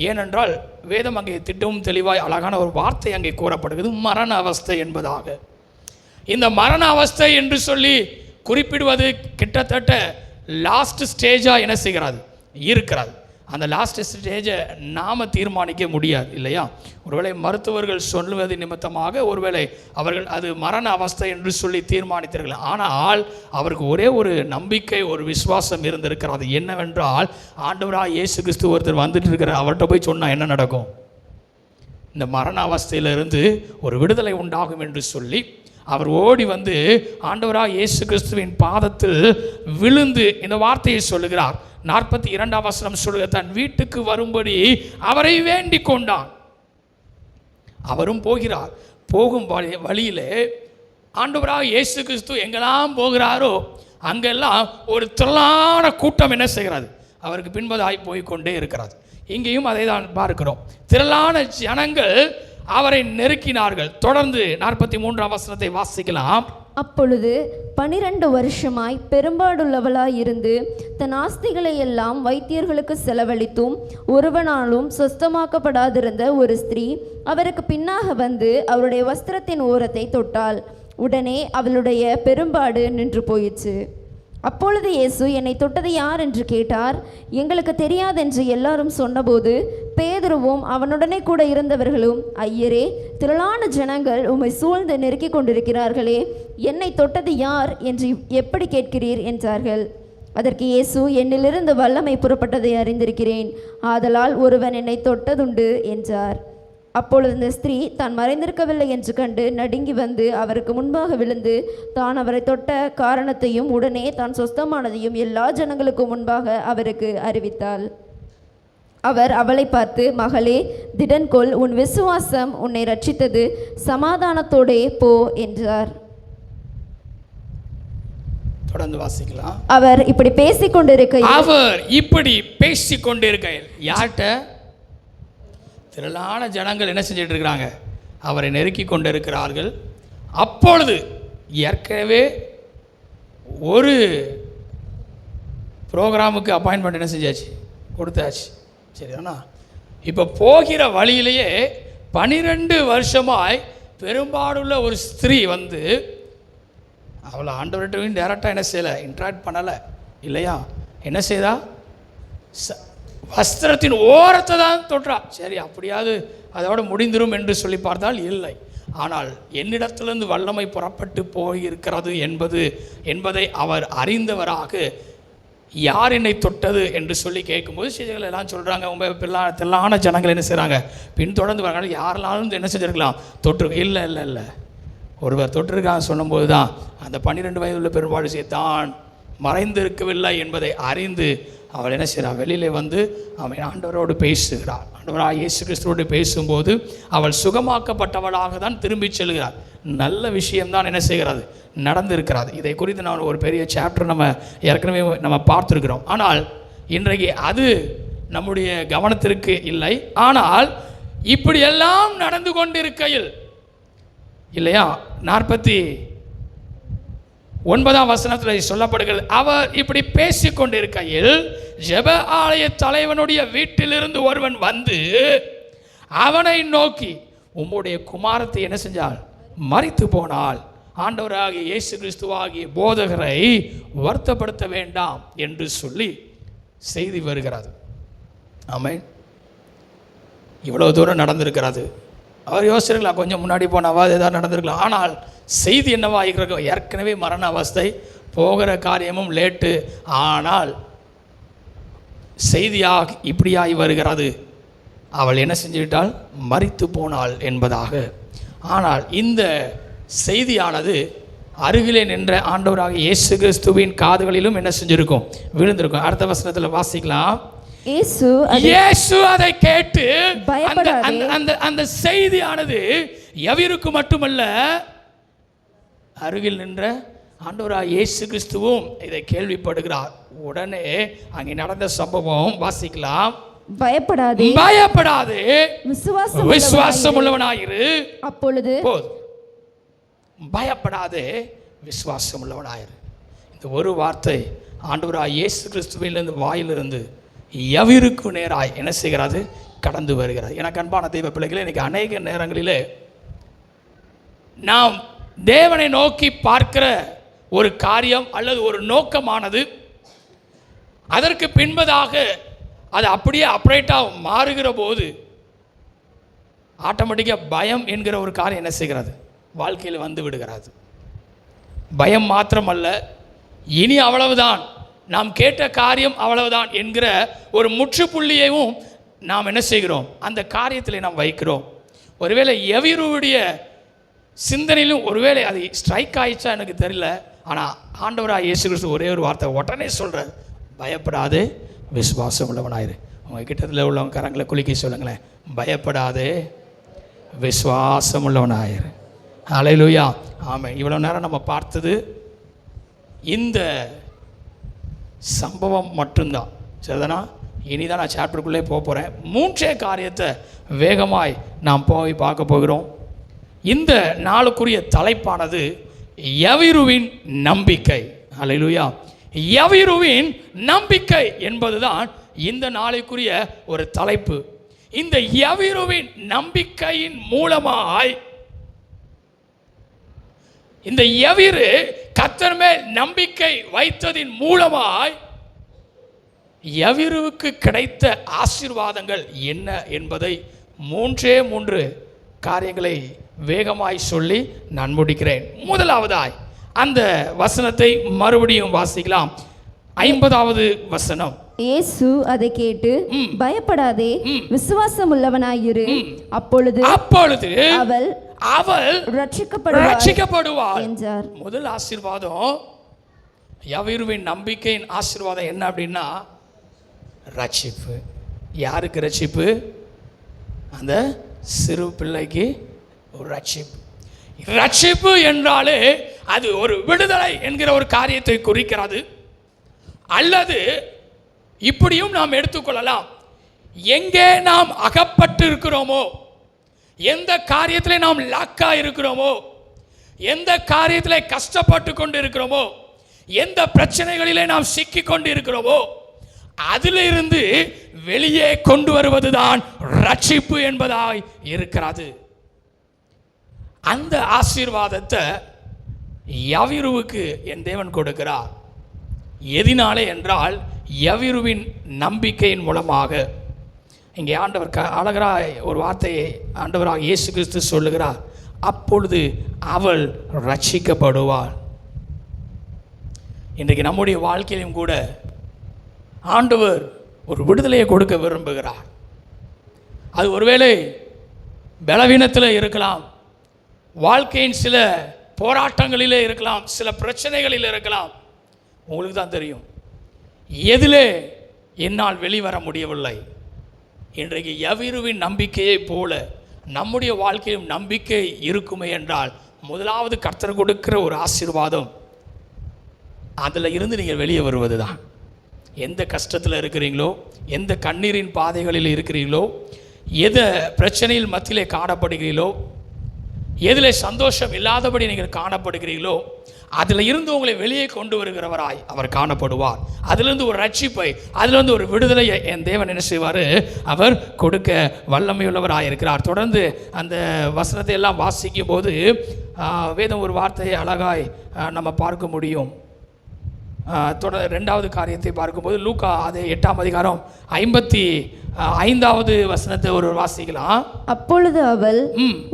ஏனென்றால் வேதம் அங்கே திட்டமும் தெளிவாய் அழகான ஒரு வார்த்தை அங்கே கூறப்படுகிறது, மரண அவஸ்தை என்பதாக. இந்த மரண அவஸ்தை என்று சொல்லி குறிப்பிடுவது கிட்டத்தட்ட லாஸ்ட் ஸ்டேஜாக என்ன செய்கிறது இருக்கிறது. அந்த லாஸ்ட் ஸ்டேஜை நாம் தீர்மானிக்க முடியாது இல்லையா. ஒருவேளை மருத்துவர்கள் சொல்லுவது நிமித்தமாக ஒருவேளை அவர்கள் அது மரண அவஸ்தை என்று சொல்லி தீர்மானித்தார்கள். ஆனால் அவருக்கு ஒரே ஒரு நம்பிக்கை, ஒரு விசுவாசம் இருந்திருக்கிறது. என்னவென்றால், ஆண்டவராக இயேசு கிறிஸ்து ஒருத்தர் வந்துட்டு இருக்கிற அவர்கிட்ட போய் சொன்னால் என்ன நடக்கும், இந்த மரண அவஸ்தையிலிருந்து ஒரு விடுதலை உண்டாகும் என்று சொல்லி அவர் ஓடி வந்து ஆண்டவராக இயேசு கிறிஸ்துவின் பாதத்தில் விழுந்து இந்த வார்த்தையை சொல்லுகிறார். 42ஆம் வசனம் சொல்லுகிற, தன் வீட்டுக்கு வரும்படி அவரை வேண்டிக் கொண்டான். அவரும் போகிறார். போகும் வழியிலே ஆண்டவராக இயேசு கிறிஸ்து எங்கெல்லாம் போகிறாரோ அங்கெல்லாம் ஒரு திரளான கூட்டம் என்ன செய்கிறது, அவருக்கு பின்பதாய் போய்கொண்டே இருக்கிறது. இங்கேயும் அதை தான் பார்க்கிறோம். திரளான ஜனங்கள் அவரை நெருக்கினார்கள். தொடர்ந்து 43ஆம் வசனத்தை வாசிக்கலாம். அப்பொழுது 12 வருஷமாய் பெரும்பாடுள்ளவளாய் இருந்து தன் ஆஸ்திகளை எல்லாம் வைத்தியர்களுக்கு செலவழித்தும் ஒருவனாலும் சொஸ்தமாக்கப்படாதிருந்த ஒரு ஸ்திரீ அவருக்கு பின்னாக வந்து அவருடைய வஸ்திரத்தின் ஓரத்தை தொட்டாள். உடனே அவளுடைய பெரும்பாடு நின்று போயிற்று. அப்பொழுது இயேசு, என்னை தொட்டது யார் என்று கேட்டார். எங்களுக்கு தெரியாதென்று எல்லாரும் சொன்னபோது பேதுருவும் அவனுடனே கூட இருந்தவர்களும், ஐயரே, திரளான ஜனங்கள் உம்மை சூழ்ந்து நெருக்கி கொண்டிருக்கிறார்களே, என்னை தொட்டது யார் என்று எப்படி கேட்கிறீர் என்றார்கள். அதற்கு இயேசு, என்னிலிருந்து வல்லமை புறப்பட்டதை அறிந்திருக்கிறேன், ஆதலால் ஒருவன் என்னை தொட்டதுண்டு என்றார். அப்பொழுது இந்த ஸ்திரீ தான் மறைந்திருக்கவில்லை என்று கண்டு நடுங்கி வந்து அவருக்கு முன்பாக விழுந்து தான் அவரை தொட்ட காரணத்தையும் உடனே தான் சொஸ்தமானதையும் எல்லா ஜனங்களுக்கும் முன்பாக அவருக்கு அறிவித்தாள். அவர் அவளை பார்த்து, மகளே, திடன்கொள், உன் விசுவாசம் உன்னை ரட்சித்தது, சமாதானத்தோடே போ என்றார். தொடர்ந்து வாசிக்கலாம். அவர் இப்படி பேசிக்கொண்டிருக்கையில் யார்கிட்ட? திரளான ஜனங்கள் என்ன செஞ்சிட்டு இருக்கிறாங்க, அவரை நெருக்கி கொண்டு இருக்கிறார்கள். அப்பொழுது ஏற்கனவே ஒரு ப்ரோக்ராமுக்கு அப்பாயின்மெண்ட் என்ன செஞ்சாச்சு, கொடுத்தாச்சு. சரிதானா? இப்போ போகிற வழியிலேயே 12 வருஷமாய் பெரும்பாடுள்ள ஒரு ஸ்திரீ வந்து அவளை ஆண்டவர்கிட்டையும் டேரெக்டாக என்ன செய்யலை, இன்ட்ராக்ட் பண்ணலை இல்லையா. என்ன செய்தா, வஸ்திரத்தின் ஓரத்தை தான் தொற்றா. சரி, அப்படியாவது அதோட முடிந்துரும் என்று சொல்லி பார்த்தால் இல்லை. ஆனால் என்னிடத்திலிருந்து வல்லமை புறப்பட்டு போயிருக்கிறது என்பதை அவர் அறிந்தவராக, யார் என்னை தொட்டது என்று சொல்லி கேட்கும்போது செய்திகள் எல்லாம் சொல்கிறாங்க. உங்கள் திரளான ஜனங்கள் என்ன செய்கிறாங்க, பின்தொடர்ந்து வராங்க. யாரெல்லாம் என்ன செஞ்சுருக்கலாம், தொற்று இல்லை ஒருவர் தொற்றிருக்காங்க சொல்லும்போது தான் அந்த 12 வயதுள்ள பெரும்பாடு தான் மறைந்திருக்கவில்லை என்பதை அறிந்து அவள் என்ன செய்கிறாள், வெளியிலே வந்து அவன் ஆண்டவரோடு பேசுகிறாள். ஆண்டவராக இயேசு கிறிஸ்துவோடு பேசும்போது அவள் சுகமாக்கப்பட்டவளாக தான் திரும்பி செல்கிறாள். நல்ல விஷயம்தான் என்ன செய்கிறது, நடந்திருக்கிறது. இதை குறித்து நான் ஒரு பெரிய சாப்டர் ஏற்கனவே பார்த்துருக்கிறோம். ஆனால் இன்றைக்கு அது நம்முடைய கவனத்திற்கு இல்லை. ஆனால் இப்படியெல்லாம் நடந்து கொண்டிருக்கையில் இல்லையா, 49ஆம் வசனத்தில் சொல்லப்படுகிறது, அவர் இப்படி பேசிக்கொண்டிருக்கையில் ஜெப ஆலய தலைவனுடைய வீட்டிலிருந்து ஒருவன் வந்து அவனை நோக்கி, உம்முடைய குமாரத்தை என்ன செஞ்சால், மரித்து போனால் ஆண்டவராகிய இயேசு கிறிஸ்துவாகிய போதகரை வருத்தப்படுத்த வேண்டாம் என்று சொல்லி செய்தி வருகிறது. ஆமென். இவ்வளவு தூரம் நடந்திருக்கிறது. அவர் யோசிச்சிருக்கலாம், கொஞ்சம் முன்னாடி போனாவது ஏதாவது நடந்திருக்கலாம். ஆனால் செய்தி என்னவா இருக்கிற, ஏற்கனவே மரண அவஸ்தை, போகிற காரியமும் லேட்டு. ஆனால் செய்தியாக இப்படியாகி வருகிறது, அவள் என்ன செஞ்சுவிட்டால், மரித்து போனாள் என்பதாக. ஆனால் இந்த செய்தியானது அருகிலே நின்ற ஆண்டவராக இயேசு கிறிஸ்துவின் காதுகளிலும் என்ன செஞ்சிருக்கும், விழுந்திருக்கும். அடுத்த வசனத்தில் வாசிக்கலாம். இயேசு அதை கேட்டு அந்த செய்தியானது எவருக்கு மட்டுமல்ல, அருகில் நின்ற ஆண்டவராக இயேசு கிறிஸ்துவும் இதை கேள்விப்படுகிறார். உடனே அங்கே நடந்த சம்பவம் வாசிக்கலாம். பயப்படாதே, பயப்படாதே, விசுவாசம் உள்ளவனாயிரு. அப்பொழுது பயப்படாதே, விசுவாசம் உள்ளவனாயிரு. இந்த ஒரு வார்த்தை ஆண்டவராக இயேசு கிறிஸ்துவிலிருந்து வாயிலிருந்து எவருக்கு நேராய் என்ன செய்கிறது? கடந்து வருகிறது. எனக்கு அன்பான தெய்வ பிள்ளைகளே, இன்னைக்கு அநேக நேரங்களிலே நாம் தேவனை நோக்கி பார்க்கிற ஒரு காரியம் அல்லது ஒரு நோக்கமானது அதற்கு பின்பதாக அது அப்படியே அப்ரேட்டாக மாறுகிற போது ஆட்டோமேட்டிக்காக பயம் என்கிற ஒரு காரியம் என்ன செய்கிறது? வாழ்க்கையில் வந்து விடுகிறது. பயம் மாத்திரமல்ல, இனி அவ்வளவுதான், நாம் கேட்ட காரியம் அவ்வளவுதான் என்கிற ஒரு முற்றுப்புள்ளியையும் நாம் என்ன செய்கிறோம்? அந்த காரியத்தில் நாம் வைக்கிறோம். ஒருவேளை எவருடைய சிந்தனையிலும் ஒருவேளை அது ஸ்ட்ரைக் ஆயிடுச்சா எனக்கு தெரியல. ஆனால் ஆண்டவராக இயேசு கிறிஸ்து ஒரே ஒரு வார்த்தை உடனே சொல்கிறார், பயப்படாதே, விசுவாசம் உள்ளவனாயிரு. உங்கள் கிட்டத்தில் உள்ளவங்க கரங்களை குலுக்கி சொல்லுங்களேன், பயப்படாதே, விசுவாசம் உள்ளவனாயிரு. ஹல்லேலூயா, ஆமென். இவ்வளோ நேரம் நம்ம பார்த்தது இந்த சம்பவம் மட்டும்தான். சரிதானா? இனிதான் நான் சாப்டருக்குள்ளே போகிறேன். 3 காரியத்தை வேகமாய் நாம் போய் பார்க்க போகிறோம். இந்த நாளுக்குரிய தலைப்பானது யவீருவின் நம்பிக்கை. ஹல்லேலூயா, யவீருவின் நம்பிக்கை என்பதுதான் இந்த நாளைக்குரிய ஒரு தலைப்பு. இந்த யவீருவின் நம்பிக்கையின் மூலமாய் இந்த யவீரு கர்த்தர் மேல் நம்பிக்கை வைத்ததின் மூலமாய் யவீருவுக்கு கிடைத்த ஆசீர்வாதங்கள் என்ன என்பதை 3 காரியங்களை வேகமாய் சொல்லி நான் முடிக்கிறேன். முதலாவதாய் அந்த வசனத்தை மறுபடியும் வாசிக்கலாம். 50வது வசனம். இயேசு அதை கேட்டு, பயப்படாதே, விசுவாசம் உள்ளவனாயிரு, அப்பொழுது அவள் ரட்சிக்கப்படுவாள் என்றார். முதல் ஆசீர்வாதம், யவீருவின் நம்பிக்கையின் ஆசீர்வாதம் என்ன அப்படின்னா ரட்சிப்பு. யாருக்கு ரட்சிப்பு? அந்த சிறு பிள்ளைக்கு ஒரு ரட்சிப்பு. ரட்சிப்பு என்றாலே அது ஒரு விடுதலை என்கிற ஒரு காரியத்தை குறிக்கிறது. அல்லது இப்படியும் நாம் எடுத்துக்கொள்ளலாம், எங்கே நாம் அகப்பட்டு இருக்கிறோமோ, எந்த காரியத்திலே நாம் லாக்கா இருக்கிறோமோ, எந்த காரியத்திலே கஷ்டப்பட்டு கொண்டு இருக்கிறோமோ, எந்த பிரச்சனைகளிலே நாம் சிக்கி கொண்டு இருக்கிறோமோ, அதிலிருந்து வெளியே கொண்டு வருவதுதான் ரட்சிப்பு என்பதாய் இருக்கிறது. அந்த ஆசீர்வாதத்தை யவீருவுக்கு என் தேவன் கொடுக்கிறார். எதினாலே என்றால் யவீருவின் நம்பிக்கையின் மூலமாக. இங்கே ஆண்டவர் அழகாய் ஒரு வார்த்தையை ஆண்டவராக இயேசு கிறிஸ்து சொல்லுகிறார், அப்பொழுது அவள் ரட்சிக்கப்படுவாள். இன்றைக்கு நம்முடைய வாழ்க்கையிலும் கூட ஆண்டவர் ஒரு விடுதலையை கொடுக்க விரும்புகிறார். அது ஒருவேளை பலவீனத்தில் இருக்கலாம், வாழ்க்கையின் சில போராட்டங்களிலே இருக்கலாம், சில பிரச்சனைகளில் இருக்கலாம். உங்களுக்கு தான் தெரியும் எதிலே என்னால் வெளிவர முடியவில்லை. இன்றைக்கு யவீருவின் நம்பிக்கையை போல நம்முடைய வாழ்க்கையிலும் நம்பிக்கை இருக்குமே என்றால், முதலாவது கர்த்தர் கொடுக்கிற ஒரு ஆசீர்வாதம், அதில் இருந்து நீங்கள் வெளியே வருவது தான். எந்த கஷ்டத்தில் இருக்கிறீங்களோ, எந்த கண்ணீரின் பாதைகளில் இருக்கிறீங்களோ, எதை பிரச்சனையில் மத்தியிலே காணப்படுகிறீர்களோ, எதில் சந்தோஷம் இல்லாதபடி நீங்கள் காணப்படுகிறீர்களோ, அதில் இருந்து உங்களை வெளியே கொண்டு வருகிறவராய் அவர் காணப்படுவார். அதிலிருந்து ஒரு ரட்சிப்பை, அதிலிருந்து ஒரு விடுதலையை என் தேவன் என்ன செய்வார்? அவர் கொடுக்க வல்லமையுள்ளவராக இருக்கிறார். தொடர்ந்து அந்த வசனத்தை எல்லாம் வாசிக்கும் போது வேதம் ஒரு வார்த்தையை அழகாய் நம்ம பார்க்க முடியும். 2வது காரியத்தை பார்க்கும்போது லூக்கா அது 8ஆம் அதிகாரம் 55வது வசனத்தை ஒரு வாசிக்கலாம். அப்பொழுது அவள்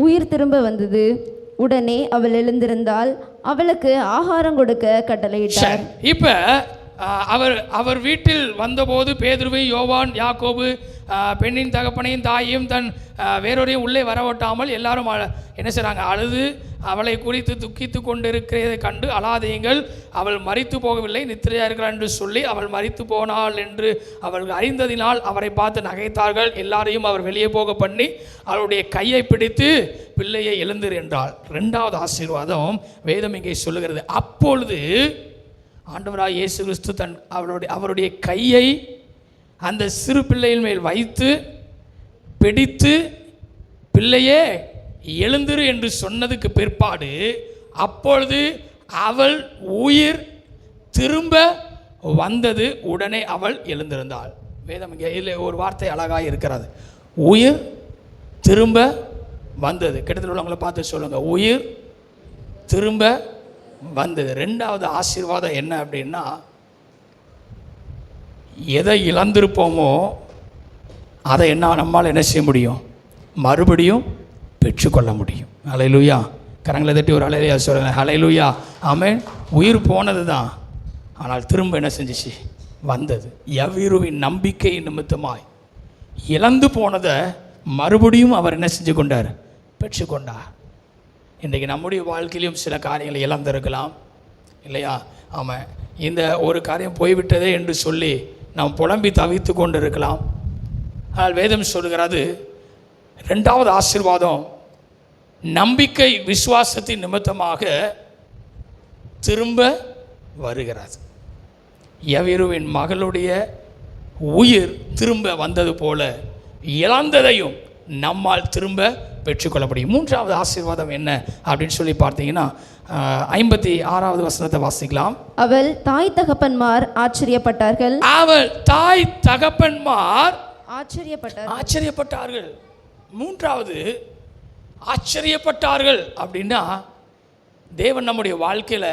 உயிர் திரும்ப வந்தது, உடனே அவள் எழுந்திருந்தால் அவளுக்கு ஆகாரம் கொடுக்க கட்டளையிட்டார். இப்ப அவர் வீட்டில் வந்தபோது பேதுருவையும் யோவான் யாக்கோபு பெண்ணின் தகப்பனையும் தாயையும் தன் வேறொரையும் உள்ளே வரவட்டாமல் எல்லாரும் என்ன செய்கிறாங்க? அழுது அவளை குறித்து துக்கித்து கொண்டிருக்கிறதை கண்டு அழாதீங்கள், அவள் மரித்து போகவில்லை, நித்திரையா இருக்கிறாள் என்று சொல்லி அவள் மரித்து போனாள் என்று அவர்கள் அறிந்ததினால் அவரை பார்த்து நகைத்தார்கள். எல்லாரையும் அவர் வெளியே போக பண்ணி அவளுடைய கையை பிடித்து பிள்ளையை எழுந்திரு என்றாள். இரண்டாவது ஆசீர்வாதம் வேதம் இங்கே சொல்லுகிறது, அப்பொழுது ஆண்டவராய் இயேசு கிறிஸ்து அவருடைய கையை அந்த சிறு பிள்ளையின் மேல் வைத்து பிடித்து பிள்ளையே எழுந்திரு என்று சொன்னதுக்கு பிற்பாடு அப்பொழுது அவள் உயிர் திரும்ப வந்தது, உடனே அவள் எழுந்திருந்தாள். வேதம் இங்கே ஒரு வார்த்தை அழகாக இருக்கிறது, உயிர் திரும்ப வந்தது. கிட்டத்தட்ட உள்ளவங்களை பார்த்து சொல்லுங்க, உயிர் திரும்ப வந்தது. ரெண்டாவது ஆசீர்வாதம் என்ன அப்படின்னா, எதை இழந்திருப்போமோ அதை நம்மால் என்ன செய்ய முடியும், மறுபடியும் பெற்றுக்கொள்ள முடியும். ஹல்லேலூயா. கரங்களை தட்டி ஒரு ஹல்லேலூயா சொல்லுங்க. ஹல்லேலூயா. ஆமென். உயிர் போனது தான், ஆனால் திரும்ப என்ன செஞ்சிச்சு, வந்தது. எவ்விருவின் நம்பிக்கை நிமித்தமாய் இழந்து போனதை மறுபடியும் அவர் என்ன செஞ்சு கொண்டார், பெற்றுக்கொண்டார். இன்றைக்கு நம்முடைய வாழ்க்கையிலும் சில காரியங்களை இழந்திருக்கலாம் இல்லையா? ஆமாம், இந்த ஒரு காரியம் போய்விட்டதே என்று சொல்லி நாம் புலம்பி தவித்து கொண்டு இருக்கலாம். ஆனால் வேதம் சொல்கிறது, ரெண்டாவது ஆசீர்வாதம் நம்பிக்கை விசுவாசத்தின் நிமித்தமாக திரும்ப வருகிறது. எவ்விருவின் மகளுடைய உயிர் திரும்ப வந்தது போல இழந்ததையும் நம்மால் திரும்ப பெற்றுக்கொள்ள முடியும். மூன்றாவது ஆசீர்வாதம் என்ன அப்படின்னு சொல்லி பார்த்தீங்கன்னா, 56வது வசனத்தை வாசிக்கலாம். அவள் தாய் தகப்பன்மார் ஆச்சரியப்பட்டார்கள். அவள் தாய் தகப்பன்மார் ஆச்சரியப்பட்டார்கள். மூன்றாவது ஆச்சரியப்பட்டார்கள் அப்படின்னா, தேவன் நம்முடைய வாழ்க்கையில்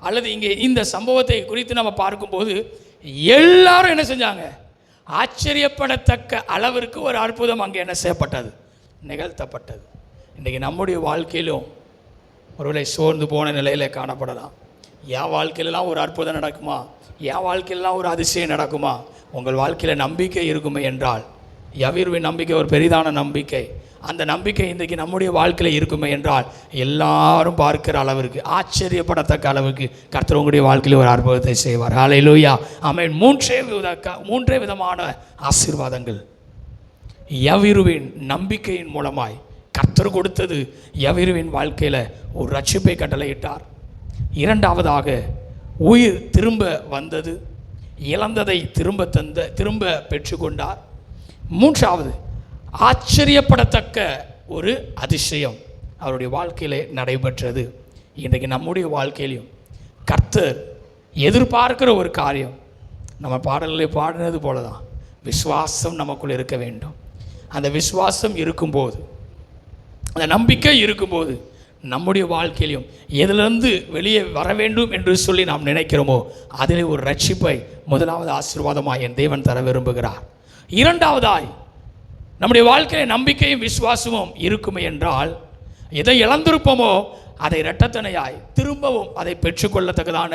அல்லது இங்கே இந்த சம்பவத்தை குறித்து நம்ம பார்க்கும்போது எல்லாரும் என்ன செஞ்சாங்க, ஆச்சரியப்படத்தக்க அளவிற்கு ஒரு அற்புதம் அங்கே என்ன செய்யப்பட்டது, நிகழ்த்தப்பட்டது. இன்றைக்கி நம்முடைய வாழ்க்கையிலும் ஒருவேளை சோர்ந்து போன நிலையில் காணப்படலாம். என் வாழ்க்கையிலலாம் ஒரு அற்புதம் நடக்குமா, என் வாழ்க்கையிலலாம் ஒரு அதிசயம் நடக்குமா? உங்கள் வாழ்க்கையில் நம்பிக்கை இருக்குமே என்றால், எவ்விருவின் நம்பிக்கை ஒரு பெரிதான நம்பிக்கை, அந்த நம்பிக்கை இன்றைக்கு நம்முடைய வாழ்க்கையில் இருக்குமே என்றால் எல்லாரும் பார்க்கிற அளவிற்கு, ஆச்சரியப்படத்தக்க அளவுக்கு கர்த்தர் உங்களுடைய வாழ்க்கையில் ஒரு அற்புதத்தை செய்வார். ஹல்லேலூயா. ஆமென். மூன்றே விதமான ஆசீர்வாதங்கள் எவ்விருவின் நம்பிக்கையின் மூலமாய் கர்த்தர் கொடுத்தது. எவ்விருவின் வாழ்க்கையில் ஒரு ரட்சிப்பை கட்டளையிட்டார். இரண்டாவதாக உயிர் திரும்ப வந்தது, இழந்ததை திரும்ப பெற்றுக்கொண்டார். மூன்றாவது ஆச்சரியப்படத்தக்க ஒரு அதிசயம் அவருடைய வாழ்க்கையிலே நடைபெற்றது. இன்றைக்கு நம்முடைய வாழ்க்கையிலையும் கர்த்தர் எதிர்பார்க்கிற ஒரு காரியம், நம்ம பாடல்களை பாடினது போல தான், விசுவாசம் நமக்குள் இருக்க வேண்டும். அந்த விசுவாசம் இருக்கும்போது, அந்த நம்பிக்கை இருக்கும்போது, நம்முடைய வாழ்க்கையிலையும் எதிலிருந்து வெளியே வர வேண்டும் என்று சொல்லி நாம் நினைக்கிறோமோ அதிலே ஒரு ரட்சிப்பை முதலாவது ஆசீர்வாதமாய் என் தேவன் தர விரும்புகிறார். இரண்டாவதாய் நம்முடைய வாழ்க்கையில் நம்பிக்கையும் விசுவாசமும் இருக்குமே என்றால், எதை இழந்திருப்போமோ அதை இரட்டத்தனையாய் திரும்பவும் அதை பெற்றுக்கொள்ளத்தக்கதான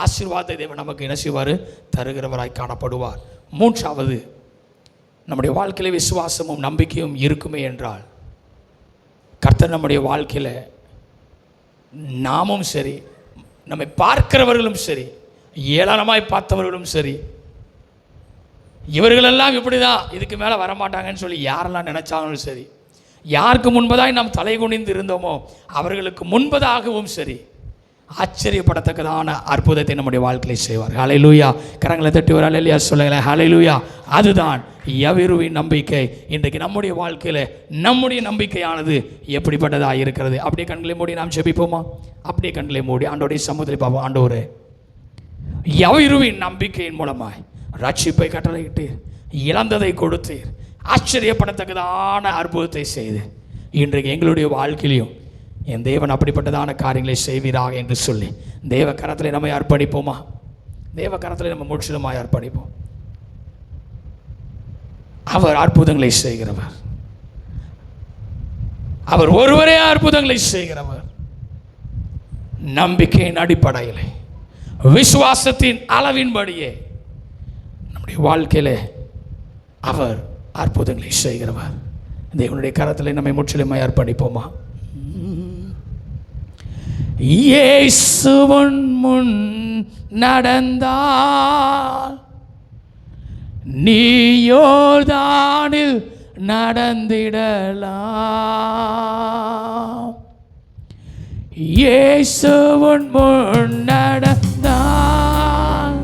ஆசீர்வாதத்தை தேவன் நமக்கு என்ன செய்வார், தருகிறவராய் காணப்படுவார். மூன்றாவது, நம்முடைய வாழ்க்கையில் விசுவாசமும் நம்பிக்கையும் இருக்குமே என்றால், கர்த்தர் நம்முடைய வாழ்க்கையில் நாமும் சரி, நம்மை பார்க்கிறவர்களும் சரி, ஏளனமாய் பார்த்தவர்களும் சரி, இவர்களெல்லாம் இப்படி தான், இதுக்கு மேலே வரமாட்டாங்கன்னு சொல்லி யாரெல்லாம் நினச்சாங்களும் சரி, யாருக்கு முன்பதாய் நாம் தலை குனிந்து இருந்தோமோ அவர்களுக்கு முன்பதாகவும் சரி, ஆச்சரியப்படத்தக்கதான அற்புதத்தை நம்முடைய வாழ்க்கையில் செய்வார். ஹல்லேலூயா. கரங்களை தட்டி ஒரு ஹல்லேலூயா சொல்லுங்களேன். ஹல்லேலூயா. அதுதான் எவ்விருவின் நம்பிக்கை. இன்றைக்கு நம்முடைய வாழ்க்கையில் நம்முடைய நம்பிக்கையானது எப்படிப்பட்டதாக இருக்கிறது? அப்படியே கண்களை மூடி நாம் ஜெபிப்போமா? அப்படியே கண்களை மூடி ஆண்டவருடைய சமூகத்தில் பார்ப்போம். ஆண்டவரே, எவ்விருவின் நம்பிக்கையின் மூலமாய் ரட்சிப்பை கட்டளையிட்டீர், இழந்ததை கொடுத்தீர், ஆச்சரியப்படத்தக்கதான அற்புதத்தை செய்து இன்றைக்கு எங்களுடைய வாழ்க்கையிலையும் என் தேவன் அப்படிப்பட்டதான காரியங்களை செய்வீராக என்று சொல்லி தேவ கரத்தில் நம்மை அர்ப்பணிப்போமா? தேவ கரத்தில் நம்ம முற்றிலுமாய் அர்ப்பணிப்போம். அவர் அற்புதங்களை செய்கிறவர், அவர் ஒருவரே அற்புதங்களை செய்கிறவர். நம்பிக்கையின் அடிப்படையில் விசுவாசத்தின் அளவின்படியே நம்முடைய வாழ்க்கையில் அவர் அற்புதங்களை செய்கிறவர். தேவனுடைய கரத்தில் நம்மை முற்றிலுமாய் அர்ப்பணிப்போமா? இயேசுவின் முன் நடந்தால் நீ யோர்தானில் நடந்திடலாம். இயேசுவின் முன் நடந்தால்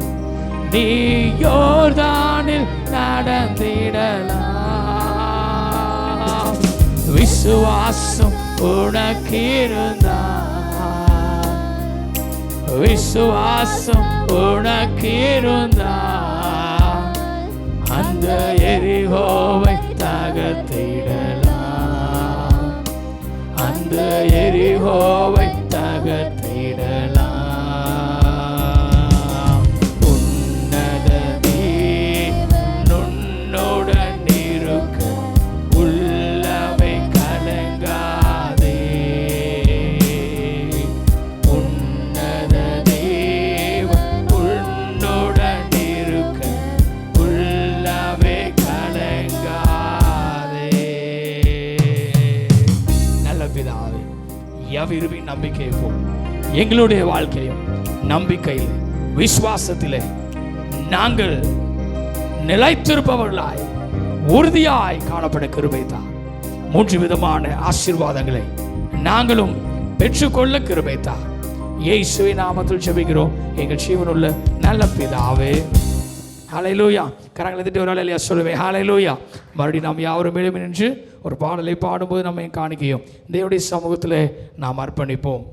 நீ யோர்தானில் நடந்திடலாம். விசுவாசம் உனக்கிருந்தால், விசுவாசம் உனக்கிருந்தால் அந்த எரிகோவை தகர்த்திடலாம், அந்த எரிகோவை தகர்த்திடலாம். உன்னத தேவன் உன்னுடன் இருக்க உள்ளவை கலங்காதே. உன்னத தேவன் உன்னுடன் இருக்க உள்ளவை கலங்காதே. நல்ல பிதாவே, எவ்விருவின் நம்பிக்கை போல் எங்களுடைய வாழ்க்கையும் நம்பிக்கையில் விசுவாசத்திலே நாங்கள் நிலைத்திருப்பவர்களாய் உறுதியாய் காணப்பட கிருபை தான். 3 விதமான ஆசீர்வாதங்களை நாங்களும் பெற்றுக்கொள்ள கிருபை தான். இயேசுவின் நாமத்தில் ஜெபிக்கிறோம் எங்கள் ஜீவனுள்ள நல்ல பிதாவே. ஹல்லேலூயா. கரங்களை தட்டி ஒரு ஹல்லேலூயா சொல்லுவேன். ஹல்லேலூயா. மறுபடியும் நாம் யாவரும் எழுப்பி நின்று ஒரு பாடலை பாடும்போது நம்மை காணிக்கையும் தேவனுடைய சமூகத்தில் நாம் அர்ப்பணிப்போம்.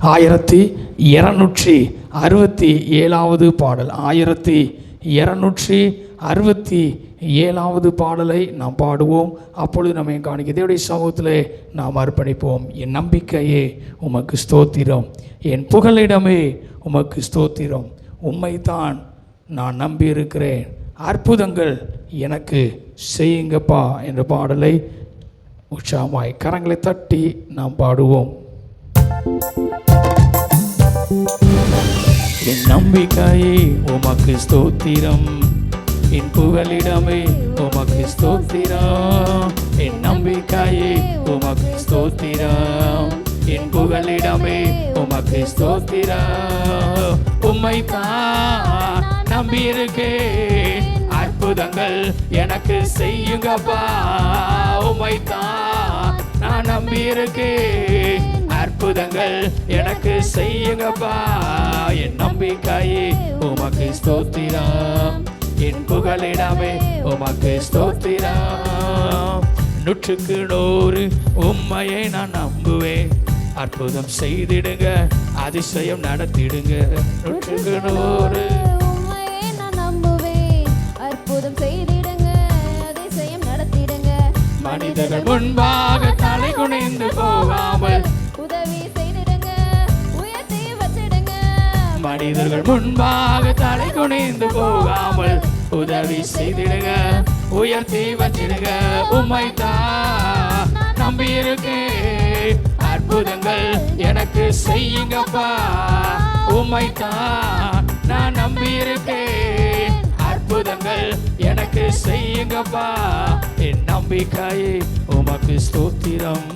1267வது பாடல், 1267வது பாடலை நாம் பாடுவோம். அப்பொழுது நம்மை காணிக்க தேவனுடைய சமூகத்திலே நாம் அர்ப்பணிப்போம். என் நம்பிக்கையே உமக்கு ஸ்தோத்திரம், என் புகலிடமே உமக்கு ஸ்தோத்திரம், உம்மைத்தான் நான் நம்பியிருக்கிறேன், அற்புதங்கள் எனக்கு செய்யுங்கப்பா என்ற பாடலை உற்சாகமாய் கரங்களை தட்டி நாம் பாடுவோம். என் நம்பிக்கையே உமக்கு ஸ்தோத்திரம், என் புகலிடமே உமக்கு ஸ்தோத்திரம், என் நம்பிக்கையே உமக்கு ஸ்தோத்திரம், என் புகலிடமே உமக்கு ஸ்தோத்திரம், உம்மைத்தான் நம்பியிருக்கேன், அற்புதங்கள் எனக்கு செய்யுங்கப்பா, உம்மைத்தான் நான் நம்பியிருக்கேன், அற்புதங்கள் எனக்கு செய்யுங்கப்பா, என் நம்பிக்கையே உமக்கு ஸ்தோத்திரம், என் புகலிடமே உமக்கு ஸ்தோத்திரம், 100க்கு 100 உம்மையை நான் நம்புவேன், அற்புதம் செய்திடுங்க, அதிசயம் நடத்திடுங்க, 100க்கு 100 உம்மையே நான் நம்புவேன், அற்புதம் செய்திடுங்க, அதிசயம் நடத்திடுங்க, மனிதர்கள் முன்பாக தலை குனிந்து போகாமல் உதவி செய்திடுங்க, உயர்த்தி வச்சிடுங்க, மனிதர்கள் முன்பாக தலை குனிந்து போகாமல் உதவி செய்திடுங்க, உயர்த்தி வச்சிடுங்க, உம்மைத்தான் நம்பியிருக்கேன், அற்புதங்கள் எனக்கு செய்யுங்கப்பா, உம்மைத்தான் நான் நம்பியிருக்கேன், அற்புதங்கள் எனக்கு செய்யுங்கப்பா, என் நம்பிக்கையே உமக்கு ஸ்தோத்திரம்,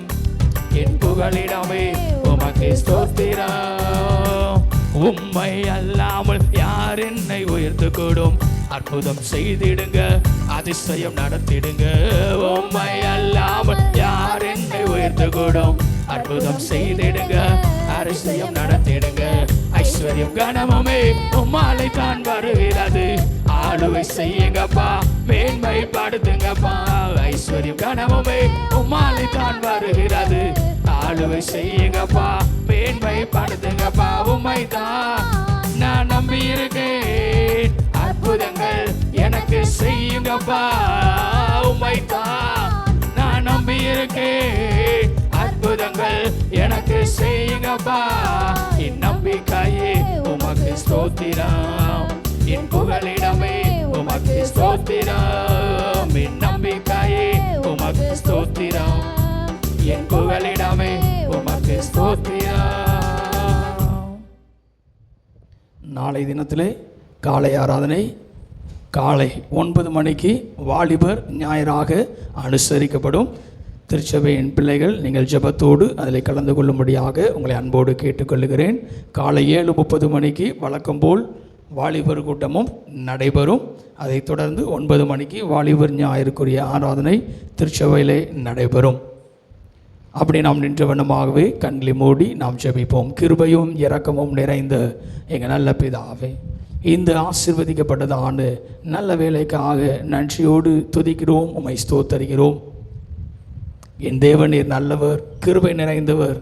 என் புகலிடமே உமக்கு ஸ்தோத்திரம், உம்மை அல்லாமல் யார் என்னை உயர்த்து கூடும், அற்புதம் செய்திடுங்க, அதிசயம் நடத்திடுங்க, உம்மை அல்லாமல் யார் என்னை உயர்த்து கூடும், அற்புதம் செய்திடுங்க, அதிசயம் நடத்திடுங்க, ஐஸ்வர்யம் கனமுமே உம்மாலை தான் வருகிறது, ஆளுவை செய்யுங்கப்பா, மேன்மைப்படுத்துங்கப்பா, ஐஸ்வர்யம் கனமுமே உம்மாலை தான் வருகிறது, ஆளுவை செய்யுங்கப்பா, மேன்மைப்படுத்துங்கப்பா, உம்மைதான் நான் நம்பியிருக்கேன், அற்புதங்கள் எனக்கு செய்யுங்கப்பா, உம்மைதான் நான் நம்பியிருக்கேன், அற்புதங்கள் எனக்கு செய்யுங்கப்பா, என் நம்பிக்கையே உமக்கு ஸ்தோத்திரம், என் புகலிடமே உமக்கு ஸ்தோத்திரம், என் நம்பிக்கையே உமக்கு ஸ்தோத்திரம், என் புகலிடமே உமக்கு ஸ்தோத்திரம். நாளை தினத்திலே காலை ஆராதனை காலை 9 மணிக்கு வாலிபர் ஞாயிறாக அனுசரிக்கப்படும். திருச்சபையின் பிள்ளைகள், நீங்கள் ஜெபத்தோடு அதில் கலந்து கொள்ளும்படியாக உங்களை அன்போடு கேட்டுக்கொள்கிறேன். காலை 7:30 மணிக்கு வழக்கம் போல் வாலிபர் கூட்டமும் நடைபெறும். அதைத் தொடர்ந்து 9 மணிக்கு வாலிபர் ஞாயிற்குரிய ஆராதனை திருச்சபையிலே நடைபெறும். அப்படி நாம் நின்ற வண்ணமாகவே கண்களை மூடி நாம் ஜெபிப்போம். கிருபையும் இரக்கமும் நிறைந்த எங்கள் நல்ல பிதாவே, இந்த ஆசீர்வதிக்கப்பட்டதான நல்ல வேலைக்காக நன்றியோடு துதிக்கிறோம், உம்மை ஸ்தோத்தரிக்கிறோம். என் தேவன் நீர் நல்லவர், கிருபை நிறைந்தவர்,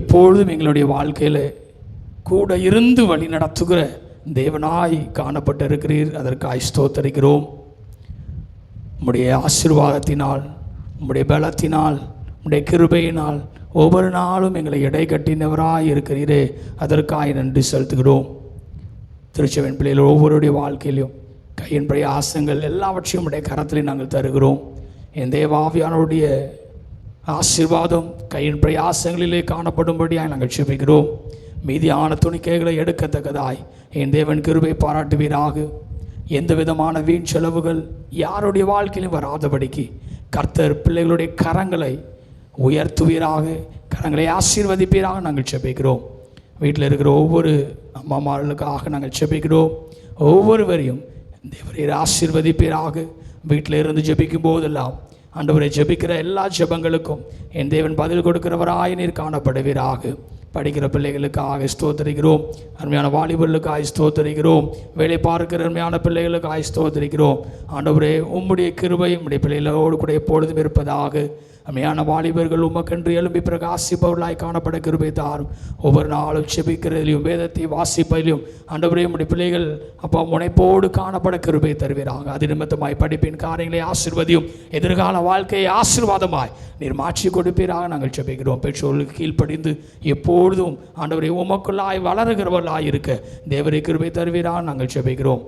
எப்பொழுதும் எங்களுடைய வாழ்க்கையில் கூட இருந்து வழி நடத்துகிற தேவனாய் காணப்பட்டிருக்கிறீர். அதற்காய் ஸ்தோத்தரிக்கிறோம். உம்முடைய ஆசீர்வாதத்தினால், உம்முடைய பலத்தினால், உம்முடைய கிருபையினால் ஒவ்வொரு நாளும் எங்களை இடை கட்டினவராய் இருக்கிறீரே, அதற்காய் நன்றி செலுத்துகிறோம். திருச்சபையின் பிள்ளைகள் ஒவ்வொருடைய வாழ்க்கையிலும் கையின் பிரயாசங்கள் எல்லாவற்றையும் உடைய கரத்திலே நாங்கள் தருகிறோம். என் தேவாவியானுடைய ஆசீர்வாதம் கையின் பிரயாசங்களிலே காணப்படும்படியாய் நாங்கள் ஜெபிக்கிறோம். மீதியான துணிக்கைகளை எடுக்கத்தக்கதாய் என் தேவன் கிருபை பாராட்டுவீராக. எந்த விதமான வீண் செலவுகள் யாருடைய வாழ்க்கையிலும் வராதபடிக்கு கர்த்தர் பிள்ளைகளுடைய கரங்களை உயர்த்துவீராக, கரங்களை ஆசீர்வதிப்பீராக நாங்கள் ஜெபிக்கிறோம். வீட்டில் இருக்கிற ஒவ்வொரு அம்மாமார்களுக்காக நாங்கள் ஜெபிக்கிறோம். ஒவ்வொருவரையும் தேவரீர் ஆசீர்வதிப்பீராக. வீட்டில் இருந்து ஜெபிக்கும் போதெல்லாம் ஆண்டவரை ஜெபிக்கிற எல்லா ஜெபங்களுக்கும் என் தேவன் பதில் கொடுக்கிறவராய் நீர் காணப்படுவீராக. படிக்கிற பிள்ளைகளுக்காக ஸ்தோத்தரிக்கிறோம். அருமையான வாலிபர்களுக்காக ஸ்தோத்தரிக்கிறோம். வேலை பார்க்கிற அருமையான பிள்ளைகளுக்காக ஸ்தோத்தரிக்கிறோம். ஆண்டவரே, உம்முடைய கிருபை உம்முடைய பிள்ளைகளோடு கூட எப்பொழுதும் இருப்பதாக. அருமையான வாலிபர்கள் உமக்கென்று எழும்பி பிரகாசிப்பவர்களாய் காணப்பட கிருபை தாரும். ஒவ்வொரு நாளும் செபிக்கிறதிலும் வேதத்தை வாசிப்பதிலும் ஆண்டவரே, உம்முடைய பிள்ளைகள் அப்பா முனைப்போடு காணப்பட கிருபை தருவீராக. அது நிமித்தமாய் படிப்பின் காரியங்களை ஆசீர்வதியும், எதிர்கால வாழ்க்கையை ஆசீர்வாதமாய் நீர் மாற்றி கொடுப்பீராக நாங்கள் செபிக்கிறோம். பெற்றோர்களுக்கு கீழ்ப்படிந்து எப்பொழுதும் ஆண்டவரே உமக்குள்ளாய் வளருகிறவர்களாய் இருக்க தேவரை கிருபை தருவீராக நாங்கள் செபிக்கிறோம்.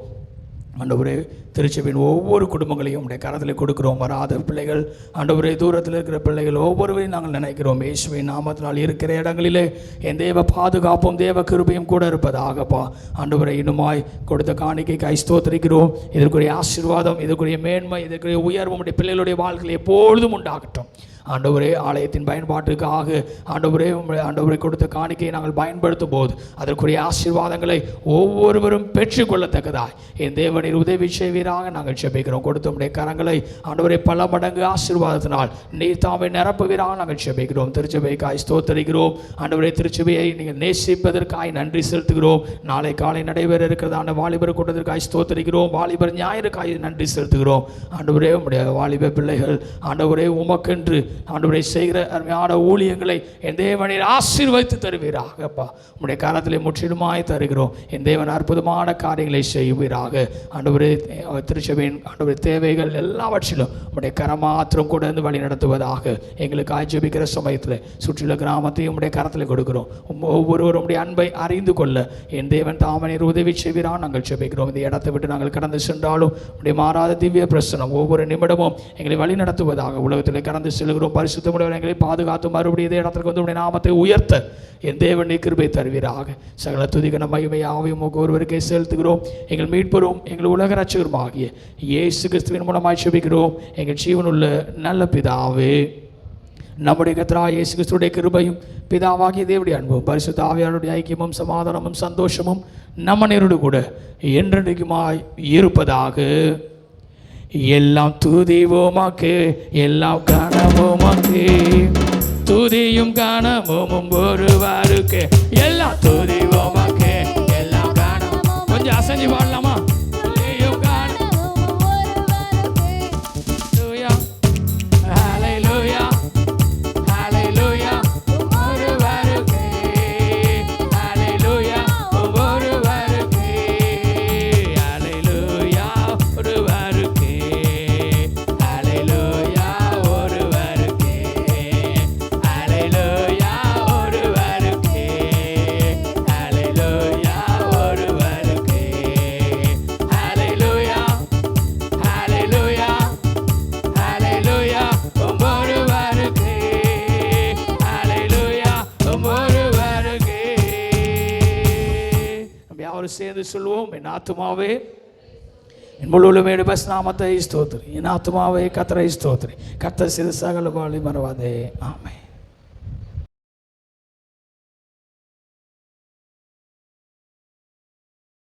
ஆண்டவரே, திருச்சபையின் ஒவ்வொரு குடும்பங்களையும் உடைய கரத்தில் கொடுக்கிறோம். வராத பிள்ளைகள், ஆண்டவரே, தூரத்தில் இருக்கிற பிள்ளைகள் ஒவ்வொருவரையும் நாங்கள் நினைக்கிறோம். இயேசுவின் நாமத்தினால் இருக்கிற இடங்களிலே என் தேவ பாதுகாப்பும் தேவ கிருபையும் கூட இருப்பதாகப்பா. ஆண்டவரை, இன்னுமாய் கொடுத்த காணிக்கைக்கு ஸ்தோத்திரிக்கிறோம். இதற்குரிய ஆசீர்வாதம், இதற்குரிய மேன்மை, இதற்குரிய உயர்வு உடைய பிள்ளைகளுடைய வாழ்க்கையில் எப்பொழுதும் உண்டாகட்டும். ஆண்டவரே, ஆலயத்தின் பயன்பாட்டுக்காக ஆண்டவரை கொடுத்த காணிக்கையை நாங்கள் பயன்படுத்தும் போது அதற்குரிய ஆசீர்வாதங்களை ஒவ்வொருவரும் பெற்றுக்கொள்ளத்தக்கதாய் என் தேவனின் உதவி செய்வீராக நாங்கள் ஜெபிக்கிறோம். கொடுத்த உடைய கரங்களை ஆண்டவரை பல மடங்கு ஆசீர்வாதத்தினால் நீர் தாமே நிரப்புவீராக நாங்கள் ஜெபிக்கிறோம். திருச்சபைக்காய் ஸ்தோத்தரிக்கிறோம். ஆண்டவரே, திருச்சபையை நீங்கள் நேசிப்பதற்காய் நன்றி செலுத்துகிறோம். நாளை காலை நடைபெற இருக்கிறதான வாலிபர் கூட்டத்திற்காய் ஸ்தோத்தரிக்கிறோம். வாலிபர் ஞாயிறுக்காய் நன்றி செலுத்துகிறோம். ஆண்டவரே, உம்முடைய வாலிப பிள்ளைகள் ஆண்டவரே உமக்கென்று ஆண்டவரை செய்கிற அருமையான ஊழியங்களை என் தேவனை ஆசீர்வதித்து தருவீராக. அப்பா, உம்முடைய காலத்திலே முற்றிலுமாய் தருகிறோம். என் தேவன் அற்புதமான காரியங்களை செய்வீராக. ஆண்டவரே, திருச்சபையின் ஆண்டவரை தேவைகள் எல்லாவற்றிலும் உம்முடைய கரமாத்திரம் கூட இருந்து வழி நடத்துவதாக. எங்களுக்கு ஆஜபிக்கிற சமயத்தில் சுற்றியுள்ள கிராமத்தையும் உம்முடைய கரத்தில் கொடுக்கிறோம். ஒவ்வொருவரும் உடைய அன்பை அறிந்து கொள்ள என் தேவன் தாமனீர் உதவி செய்வீராக நாங்கள் ஜெபிக்கிறோம். இந்த இடத்தை விட்டு நாங்கள் கடந்து சென்றாலும் உடைய மாறாத திவ்ய பிரசனம் ஒவ்வொரு நிமிடமும் எங்களை வழி நடத்துவதாக. உலகத்தில் கடந்து செல்கிறோம். பரிசுத்தமுடைய எங்களை பாதுகாத்து மறுபடியும் இதே இடத்திற்கு வந்து உடைய நாமத்தை உயர்த்த என் தேவனை கிருபை தருவீராக. சகல துதிகன மகிமை ஆவையும் ஒருவருக்கே செலுத்துகிறோம். எங்கள் மீட்பரும் எங்கள் உலக ரட்சகருமாகிய இயேசு கிறிஸ்துவின் மூலமாய் ஜெபிக்கிறோம் எங்கள் ஜீவனுள்ள நல்ல பிதாவே. நம்முடைய கர்த்தராகிய இயேசு கிறிஸ்துவின் கிருபையும் பிதாவாகிய தேவனுடைய அன்பும் பரிசுத்த ஆவியானவருடைய ஐக்கியமும் சமாதானமும் சந்தோஷமும் நம்ம நேரோடு கூட என்றென்றைக்குமாய் இருப்பதாக. எல்லாம் துதிவோமாக்கு, எல்லாம் கனவுமாக்கு, துதியும் கனமும் ஒருவருக்கு. எல்லாம் துதிவோமாக்கு, எல்லாம் கனமும். கொஞ்சம் அசைஞ்சு பாடலாமா? துதியும் கனமும் ஒருவருக்கு. ஹல்லேலூயா, ஹல்லேலூயா, ஒருவருக்கு. ஹல்லேலூயா, ஒருவருக்கு. ஹல்லேலூயா, ஒருவருக்கு. ஹல்லேலூயா, ஒருவருக்கு. ஹல்லேலூயா, ஒருவருக்கு. ஹல்லேலூயா, ஒருவருக்கு. ஹல்லேலூயா, ஹல்லேலூயா, ஹல்லேலூயா, ஒருவருக்கு. ஹல்லேலூயா, ஒருவருக்கு. நம்ம யாரும் சேர்ந்து சொல்லுவோம். என் ஆத்துமாவே என் முழுவதும் பஸ் நாமத்தை ஸ்தோத்திரி. என் ஆத்மாவை கர்த்தரை ஸ்தோத்திரி. கர்த்தர் செய்த சகல உபகாரங்களையும் மறவாதே. ஆமென்.